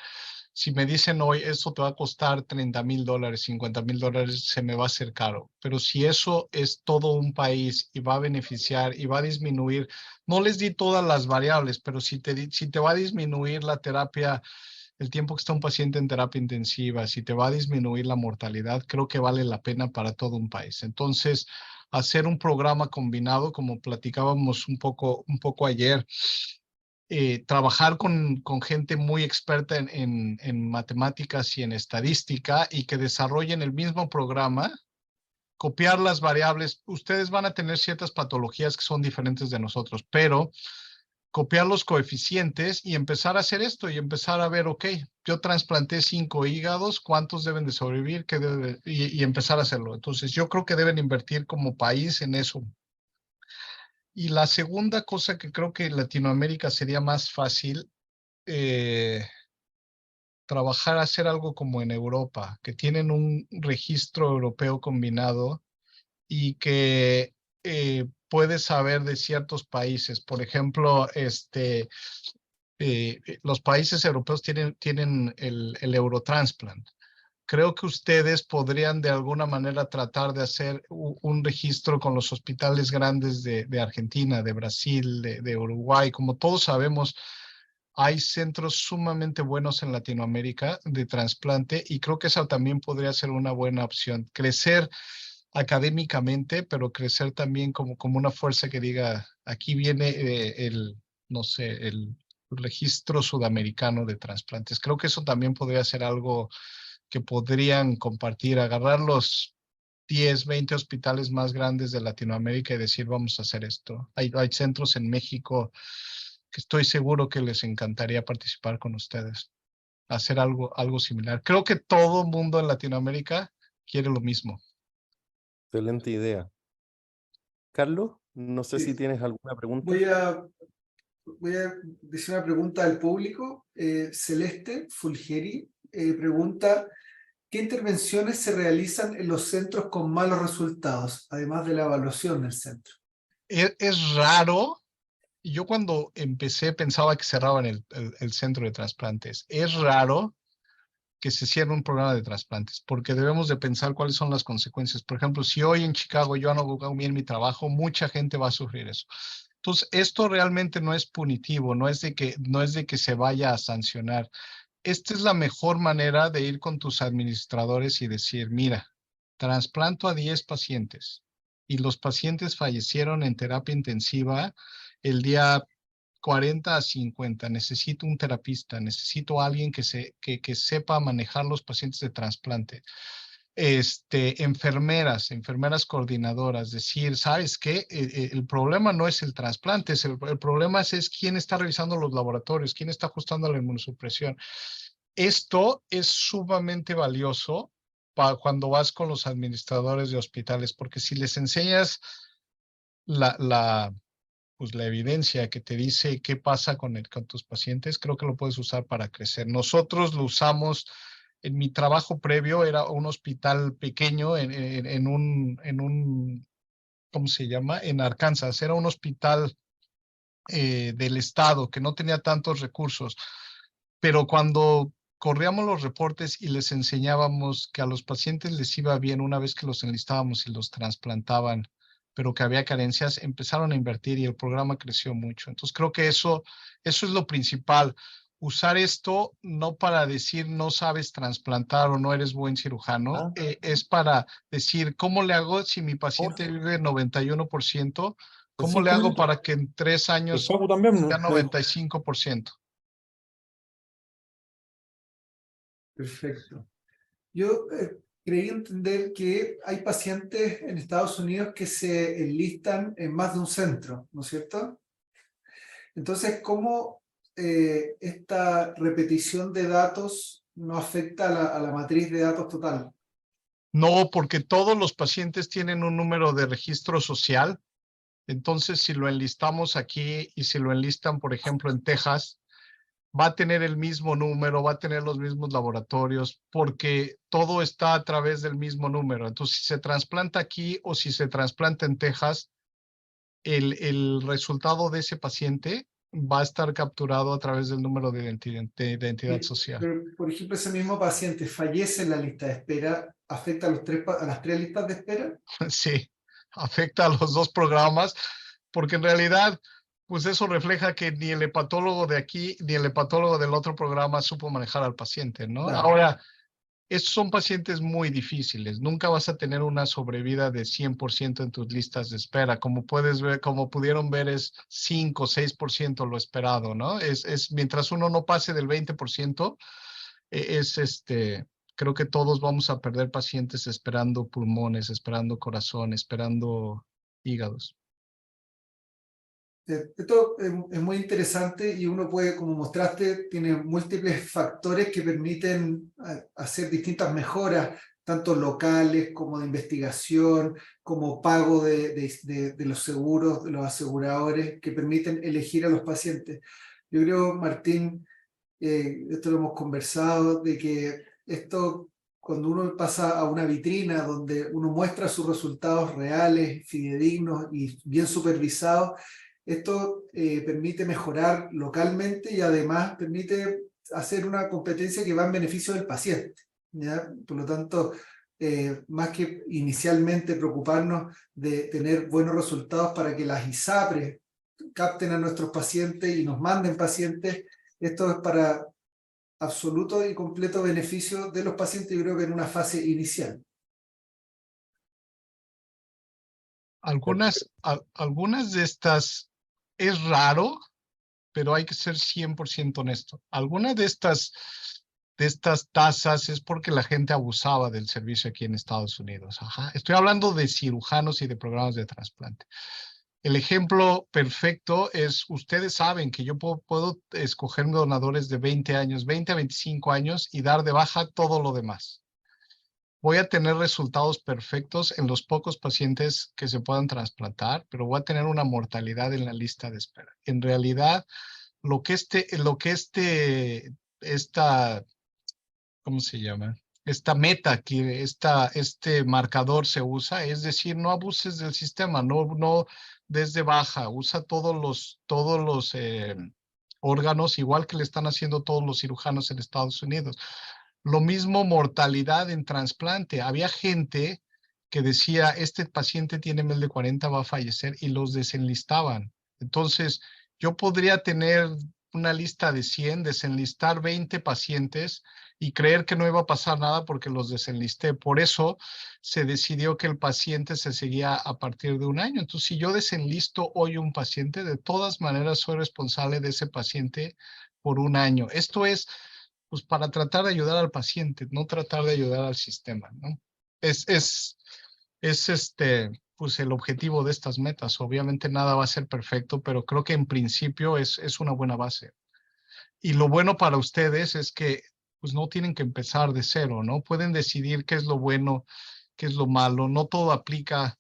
Si me dicen hoy, eso te va a costar $30,000, $50,000, se me va a hacer caro. Pero si eso es todo un país y va a beneficiar y va a disminuir, no les di todas las variables, pero si te va a disminuir la terapia, el tiempo que está un paciente en terapia intensiva, si te va a disminuir la mortalidad, creo que vale la pena para todo un país. Entonces, hacer un programa combinado, como platicábamos un poco ayer, trabajar con gente muy experta en matemáticas y en estadística y que desarrollen el mismo programa, copiar las variables. Ustedes van a tener ciertas patologías que son diferentes de nosotros, pero copiar los coeficientes y empezar a hacer esto y empezar a ver, ok, yo trasplanté 5 hígados, ¿cuántos deben de sobrevivir? Y empezar a hacerlo. Entonces, yo creo que deben invertir como país en eso. Y la segunda cosa que creo que en Latinoamérica sería más fácil, trabajar, hacer algo como en Europa, que tienen un registro europeo combinado y que puedes saber de ciertos países. Por ejemplo, los países europeos tienen el Eurotransplant. Creo que ustedes podrían de alguna manera tratar de hacer un registro con los hospitales grandes de Argentina, de Brasil, de Uruguay. Como todos sabemos, hay centros sumamente buenos en Latinoamérica de trasplante y creo que esa también podría ser una buena opción. Crecer académicamente, pero crecer también como una fuerza que diga, aquí viene no sé, el registro sudamericano de trasplantes. Creo que eso también podría ser algo que podrían compartir, agarrar los 10, 20 hospitales más grandes de Latinoamérica y decir, vamos a hacer esto. Hay centros en México que estoy seguro que les encantaría participar con ustedes, hacer algo similar. Creo que todo mundo en Latinoamérica quiere lo mismo. Excelente idea. Carlos, no sé si Sí. tienes alguna pregunta. Voy a decir una pregunta al público. Celeste Fulgeri pregunta, ¿qué intervenciones se realizan en los centros con malos resultados, además de la evaluación del centro? Es raro. Yo cuando empecé pensaba que cerraban el centro de trasplantes. Es raro que se cierre un programa de trasplantes, porque debemos de pensar cuáles son las consecuencias. Por ejemplo, si hoy en Chicago yo no hago bien mi trabajo, mucha gente va a sufrir eso. Entonces, esto realmente no es punitivo, no es de que se vaya a sancionar. Esta es la mejor manera de ir con tus administradores y decir, mira, trasplanto a 10 pacientes y los pacientes fallecieron en terapia intensiva el día 40 a 50. Necesito un terapista, necesito alguien que sepa manejar los pacientes de trasplante. Enfermeras coordinadoras, decir, ¿sabes qué? El problema no es el trasplante, el problema es quién está revisando los laboratorios, quién está ajustando la inmunosupresión. Esto es sumamente valioso cuando vas con los administradores de hospitales, porque si les enseñas pues la evidencia que te dice qué pasa con tus pacientes, creo que lo puedes usar para crecer. Nosotros lo usamos, en mi trabajo previo era un hospital pequeño en un, ¿cómo se llama? En Arkansas, era un hospital del estado que no tenía tantos recursos, pero cuando corríamos los reportes y les enseñábamos que a los pacientes les iba bien una vez que los enlistábamos y los trasplantaban, pero que había carencias, empezaron a invertir y el programa creció mucho. Entonces creo que eso es lo principal. Usar esto no para decir no sabes trasplantar o no eres buen cirujano, es para decir cómo le hago si mi paciente vive 91%, cómo le hago para que en 3 años sea 95%. Perfecto. Yo creí entender que hay pacientes en Estados Unidos que se enlistan en más de un centro, ¿no es cierto? Entonces, ¿cómo esta repetición de datos no afecta a la matriz de datos total? No, porque todos los pacientes tienen un número de registro social. Entonces, si lo enlistamos aquí y si lo enlistan, por ejemplo, en Texas, va a tener el mismo número, va a tener los mismos laboratorios, porque todo está a través del mismo número. Entonces, si se trasplanta aquí o si se trasplanta en Texas, el resultado de ese paciente va a estar capturado a través del número de identidad social. Pero, por ejemplo, ese mismo paciente fallece en la lista de espera, ¿afecta a, a las 3 listas de espera? Sí, afecta a los 2 programas, porque en realidad, pues eso refleja que ni el hepatólogo de aquí, ni el hepatólogo del otro programa supo manejar al paciente, ¿no? Claro. Ahora, estos son pacientes muy difíciles. Nunca vas a tener una sobrevida de 100% en tus listas de espera. Como puedes ver, como pudieron ver, es 5 o 6% lo esperado, ¿no? Mientras uno no pase del 20%, creo que todos vamos a perder pacientes esperando pulmones, esperando corazón, esperando hígados. Esto es muy interesante y uno puede, como mostraste, tiene múltiples factores que permiten hacer distintas mejoras, tanto locales como de investigación, como pago de los seguros, de los aseguradores, que permiten elegir a los pacientes. Yo creo, Martín, esto lo hemos conversado, de que esto, cuando uno pasa a una vitrina donde uno muestra sus resultados reales, fidedignos y bien supervisados, esto permite mejorar localmente y además permite hacer una competencia que va en beneficio del paciente, ¿ya? Por lo tanto, más que inicialmente preocuparnos de tener buenos resultados para que las ISAPRES capten a nuestros pacientes y nos manden pacientes, esto es para absoluto y completo beneficio de los pacientes, yo creo que en una fase inicial. Algunas de estas es raro, pero hay que ser 100% honesto. Algunas de estas tasas es porque la gente abusaba del servicio aquí en Estados Unidos. Ajá. Estoy hablando de cirujanos y de programas de trasplante. El ejemplo perfecto es, ustedes saben que yo puedo escoger donadores de 20 años, 20 a 25 años y dar de baja todo lo demás. Voy a tener resultados perfectos en los pocos pacientes que se puedan trasplantar, pero voy a tener una mortalidad en la lista de espera. En realidad, ¿cómo se llama? Esta meta, este marcador se usa, es decir, no abuses del sistema, no desde baja, usa todos los órganos, igual que le están haciendo todos los cirujanos en Estados Unidos. Lo mismo mortalidad en trasplante. Había gente que decía, este paciente tiene menos de 40, va a fallecer, y los desenlistaban. Entonces, yo podría tener una lista de 100, desenlistar 20 pacientes y creer que no iba a pasar nada porque los desenlisté. Por eso se decidió que el paciente se seguía a partir de 1 año. Entonces, si yo desenlisto hoy un paciente, de todas maneras soy responsable de ese paciente por 1 año. Esto es, pues, para tratar de ayudar al paciente, no tratar de ayudar al sistema, ¿no? Pues el objetivo de estas metas. Obviamente nada va a ser perfecto, pero creo que en principio es una buena base. Y lo bueno para ustedes es que pues no tienen que empezar de cero, ¿no? Pueden decidir qué es lo bueno, qué es lo malo. No todo aplica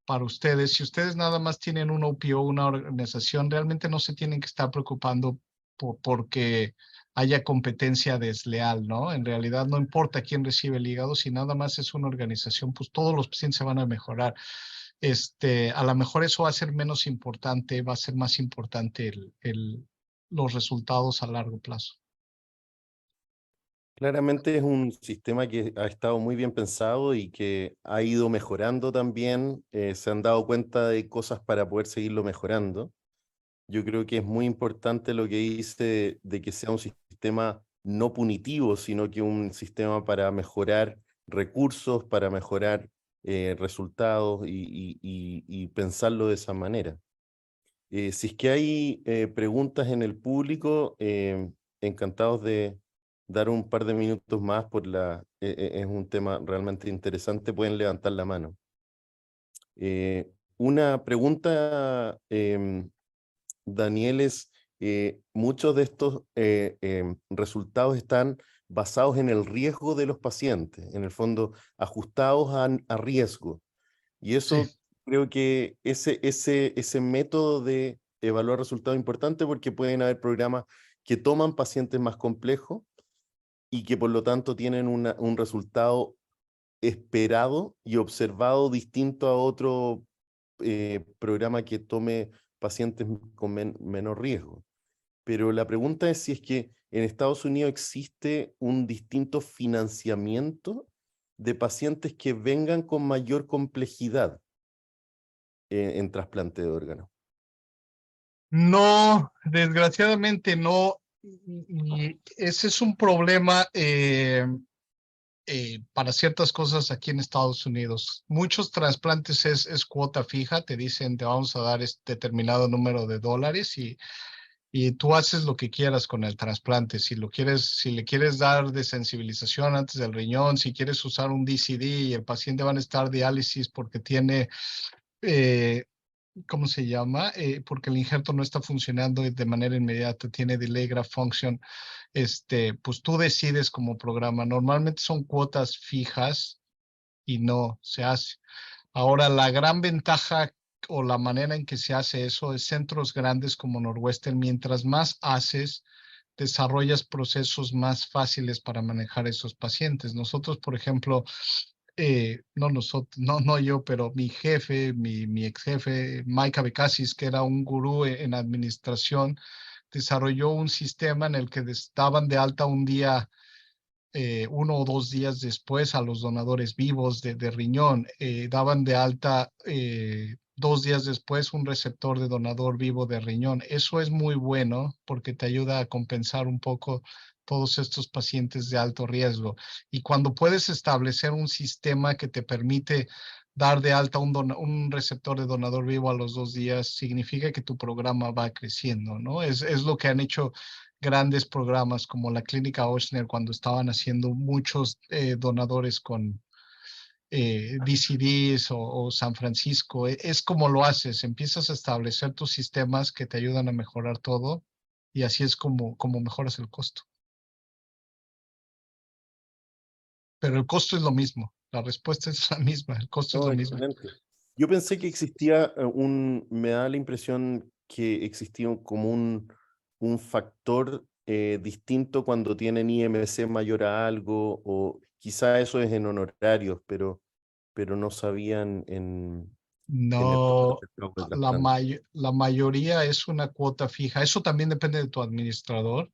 para ustedes. Si ustedes nada más tienen un OPO, una organización, realmente no se tienen que estar preocupando porque haya competencia desleal, ¿no? En realidad no importa quién recibe el hígado, si nada más es una organización, pues todos los pacientes se van a mejorar. A lo mejor eso va a ser menos importante, va a ser más importante los resultados a largo plazo. Claramente es un sistema que ha estado muy bien pensado y que ha ido mejorando también. Se han dado cuenta de cosas para poder seguirlo mejorando. Yo creo que es muy importante lo que dice de que sea un sistema no punitivo, sino que un sistema para mejorar recursos, para mejorar resultados y pensarlo de esa manera. Si es que hay preguntas en el público, encantados de dar un par de minutos más es un tema realmente interesante, pueden levantar la mano. Una pregunta, Daniel, es, muchos de estos resultados están basados en el riesgo de los pacientes, en el fondo ajustados a riesgo. Y eso Sí. creo que ese método de evaluar resultados es importante porque pueden haber programas que toman pacientes más complejos y que por lo tanto tienen un resultado esperado y observado distinto a otro programa que tome pacientes con menor riesgo. Pero la pregunta es si es que en Estados Unidos existe un distinto financiamiento de pacientes que vengan con mayor complejidad en trasplante de órganos. No, desgraciadamente no. Y ese es un problema para ciertas cosas aquí en Estados Unidos. Muchos trasplantes es cuota fija, te dicen te vamos a dar este determinado número de dólares y tú haces lo que quieras con el trasplante. Si le quieres dar desensibilización antes del riñón, si quieres usar un DCD y el paciente va a necesitar diálisis porque tiene ¿cómo se llama? Porque el injerto no está funcionando de manera inmediata, tiene delay graft function, pues tú decides como programa. Normalmente son cuotas fijas y no se hace. Ahora, la gran ventaja o la manera en que se hace eso es centros grandes como Northwestern. Mientras más haces, desarrollas procesos más fáciles para manejar esos pacientes. Nosotros, por ejemplo, no yo, pero mi jefe, mi ex jefe, Mike Abecasis, que era un gurú en administración, desarrolló un sistema en el que daban de alta un día, 1 o 2 días después a los donadores vivos de riñón, daban de alta 2 días después un receptor de donador vivo de riñón. Eso es muy bueno porque te ayuda a compensar un poco todos estos pacientes de alto riesgo. Y cuando puedes establecer un sistema que te permite dar de alta un receptor de donador vivo a los 2 días, significa que tu programa va creciendo, ¿no? Es lo que han hecho grandes programas como la Clínica Ochsner cuando estaban haciendo muchos donadores con DCDs o San Francisco. Es como lo haces, empiezas a establecer tus sistemas que te ayudan a mejorar todo y así es como mejoras el costo. Pero el costo es lo mismo, la respuesta es la misma, el costo es lo mismo. Excelente. Yo pensé que existía me da la impresión que existía como un factor distinto cuando tienen IMC mayor a algo, o quizá eso es en honorarios, pero no sabían en el total No, del trasplante. la mayoría es una cuota fija. Eso también depende de tu administrador.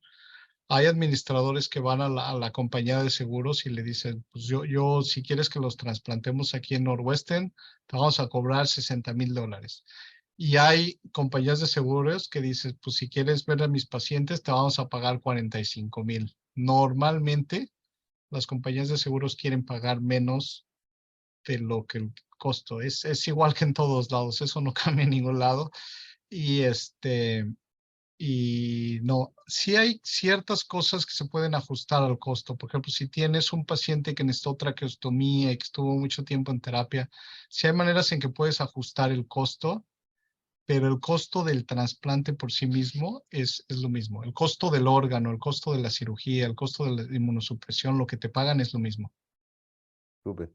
Hay administradores que van a la compañía de seguros y le dicen, pues yo, si quieres que los trasplantemos aquí en Northwestern, te vamos a cobrar $60,000. Y hay compañías de seguros que dicen, pues si quieres ver a mis pacientes, te vamos a pagar $45,000. Normalmente, las compañías de seguros quieren pagar menos de lo que el costo es igual que en todos lados, eso no cambia en ningún lado. Y y no, sí hay ciertas cosas que se pueden ajustar al costo. Por ejemplo, si tienes un paciente que necesitó traqueostomía y que estuvo mucho tiempo en terapia, sí hay maneras en que puedes ajustar el costo, pero el costo del trasplante por sí mismo es lo mismo. El costo del órgano, el costo de la cirugía, el costo de la inmunosupresión, lo que te pagan es lo mismo. Súper.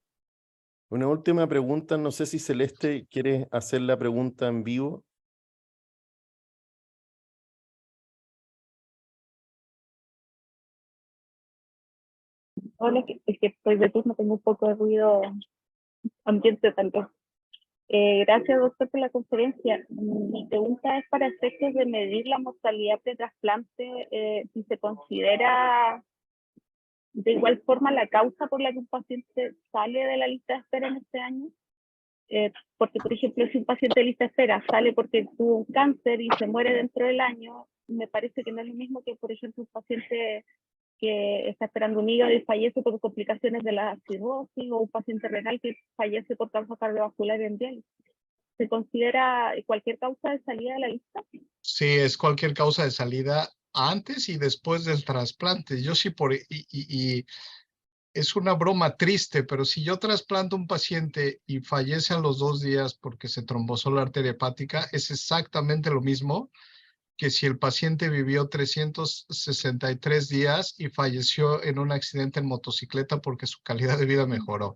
Una última pregunta, no sé si Celeste quiere hacer la pregunta en vivo. Hola, es que estoy de turno, tengo un poco de ruido ambiente tal vez. Gracias, doctor, por la conferencia. Mi pregunta es para efectos de medir la mortalidad pre-trasplante, si se considera de igual forma la causa por la que un paciente sale de la lista de espera en este año. Porque, por ejemplo, si un paciente de lista de espera sale porque tuvo un cáncer y se muere dentro del año, me parece que no es lo mismo que, por ejemplo, un paciente que está esperando un hígado y fallece por complicaciones de la cirrosis, o un paciente renal que fallece por causa cardiovascular en diálisis. ¿Se considera cualquier causa de salida de la lista? Sí, es cualquier causa de salida antes y después del trasplante. Yo sí y es una broma triste, pero si yo trasplanto un paciente y fallece a los 2 días porque se trombosó la arteria hepática, es exactamente lo mismo que si el paciente vivió 363 días y falleció en un accidente en motocicleta porque su calidad de vida mejoró.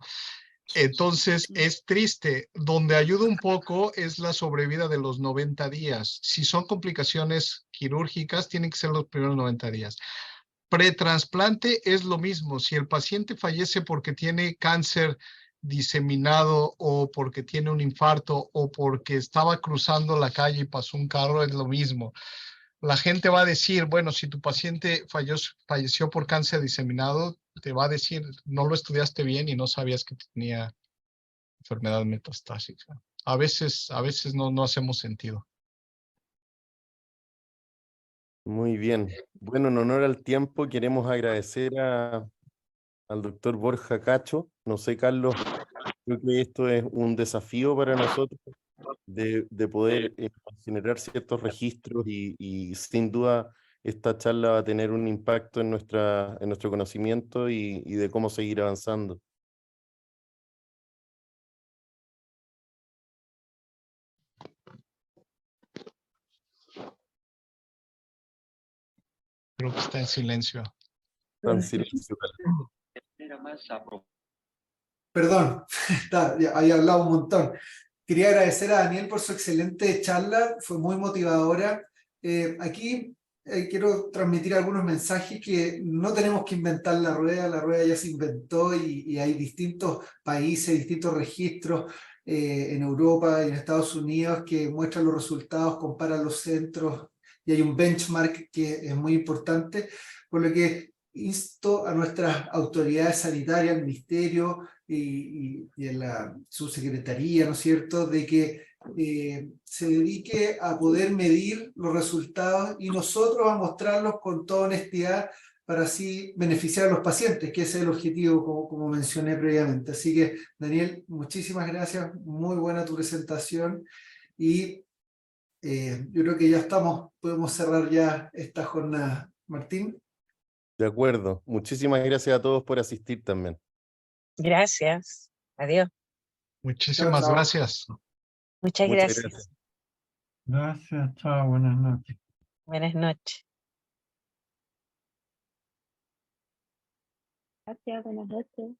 Entonces, es triste. Donde ayuda un poco es la sobrevida de los 90 días. Si son complicaciones quirúrgicas, tienen que ser los primeros 90 días. Pretrasplante es lo mismo. Si el paciente fallece porque tiene cáncer diseminado o porque tiene un infarto o porque estaba cruzando la calle y pasó un carro, es lo mismo. La gente va a decir, bueno, si tu paciente falleció por cáncer diseminado, te va a decir, no lo estudiaste bien y no sabías que tenía enfermedad metastásica. A veces no hacemos sentido. Muy bien. Bueno, en honor al tiempo, queremos agradecer al doctor Borja Cacho. No sé, Carlos, creo que esto es un desafío para nosotros de poder generar ciertos registros y sin duda esta charla va a tener un impacto en nuestro conocimiento y de cómo seguir avanzando. Creo que está en silencio. Tan silencio. Perdón, había hablado un montón. Quería agradecer a Daniel por su excelente charla, fue muy motivadora. Aquí quiero transmitir algunos mensajes que no tenemos que inventar la rueda ya se inventó y hay distintos países, distintos registros en Europa y en Estados Unidos que muestran los resultados, comparan los centros y hay un benchmark que es muy importante, por lo que insto a nuestras autoridades sanitarias, al ministerio, y en la subsecretaría, ¿no es cierto?, de que se dedique a poder medir los resultados y nosotros a mostrarlos con toda honestidad para así beneficiar a los pacientes, que ese es el objetivo, como mencioné previamente. Así que, Daniel, muchísimas gracias, muy buena tu presentación y yo creo que ya podemos cerrar ya esta jornada. Martín. De acuerdo. Muchísimas gracias a todos por asistir también. Gracias. Adiós. Muchísimas Chao. gracias. Muchas Muchas gracias. gracias. Gracias, chao, buenas noches. Buenas noches. Gracias, buenas noches.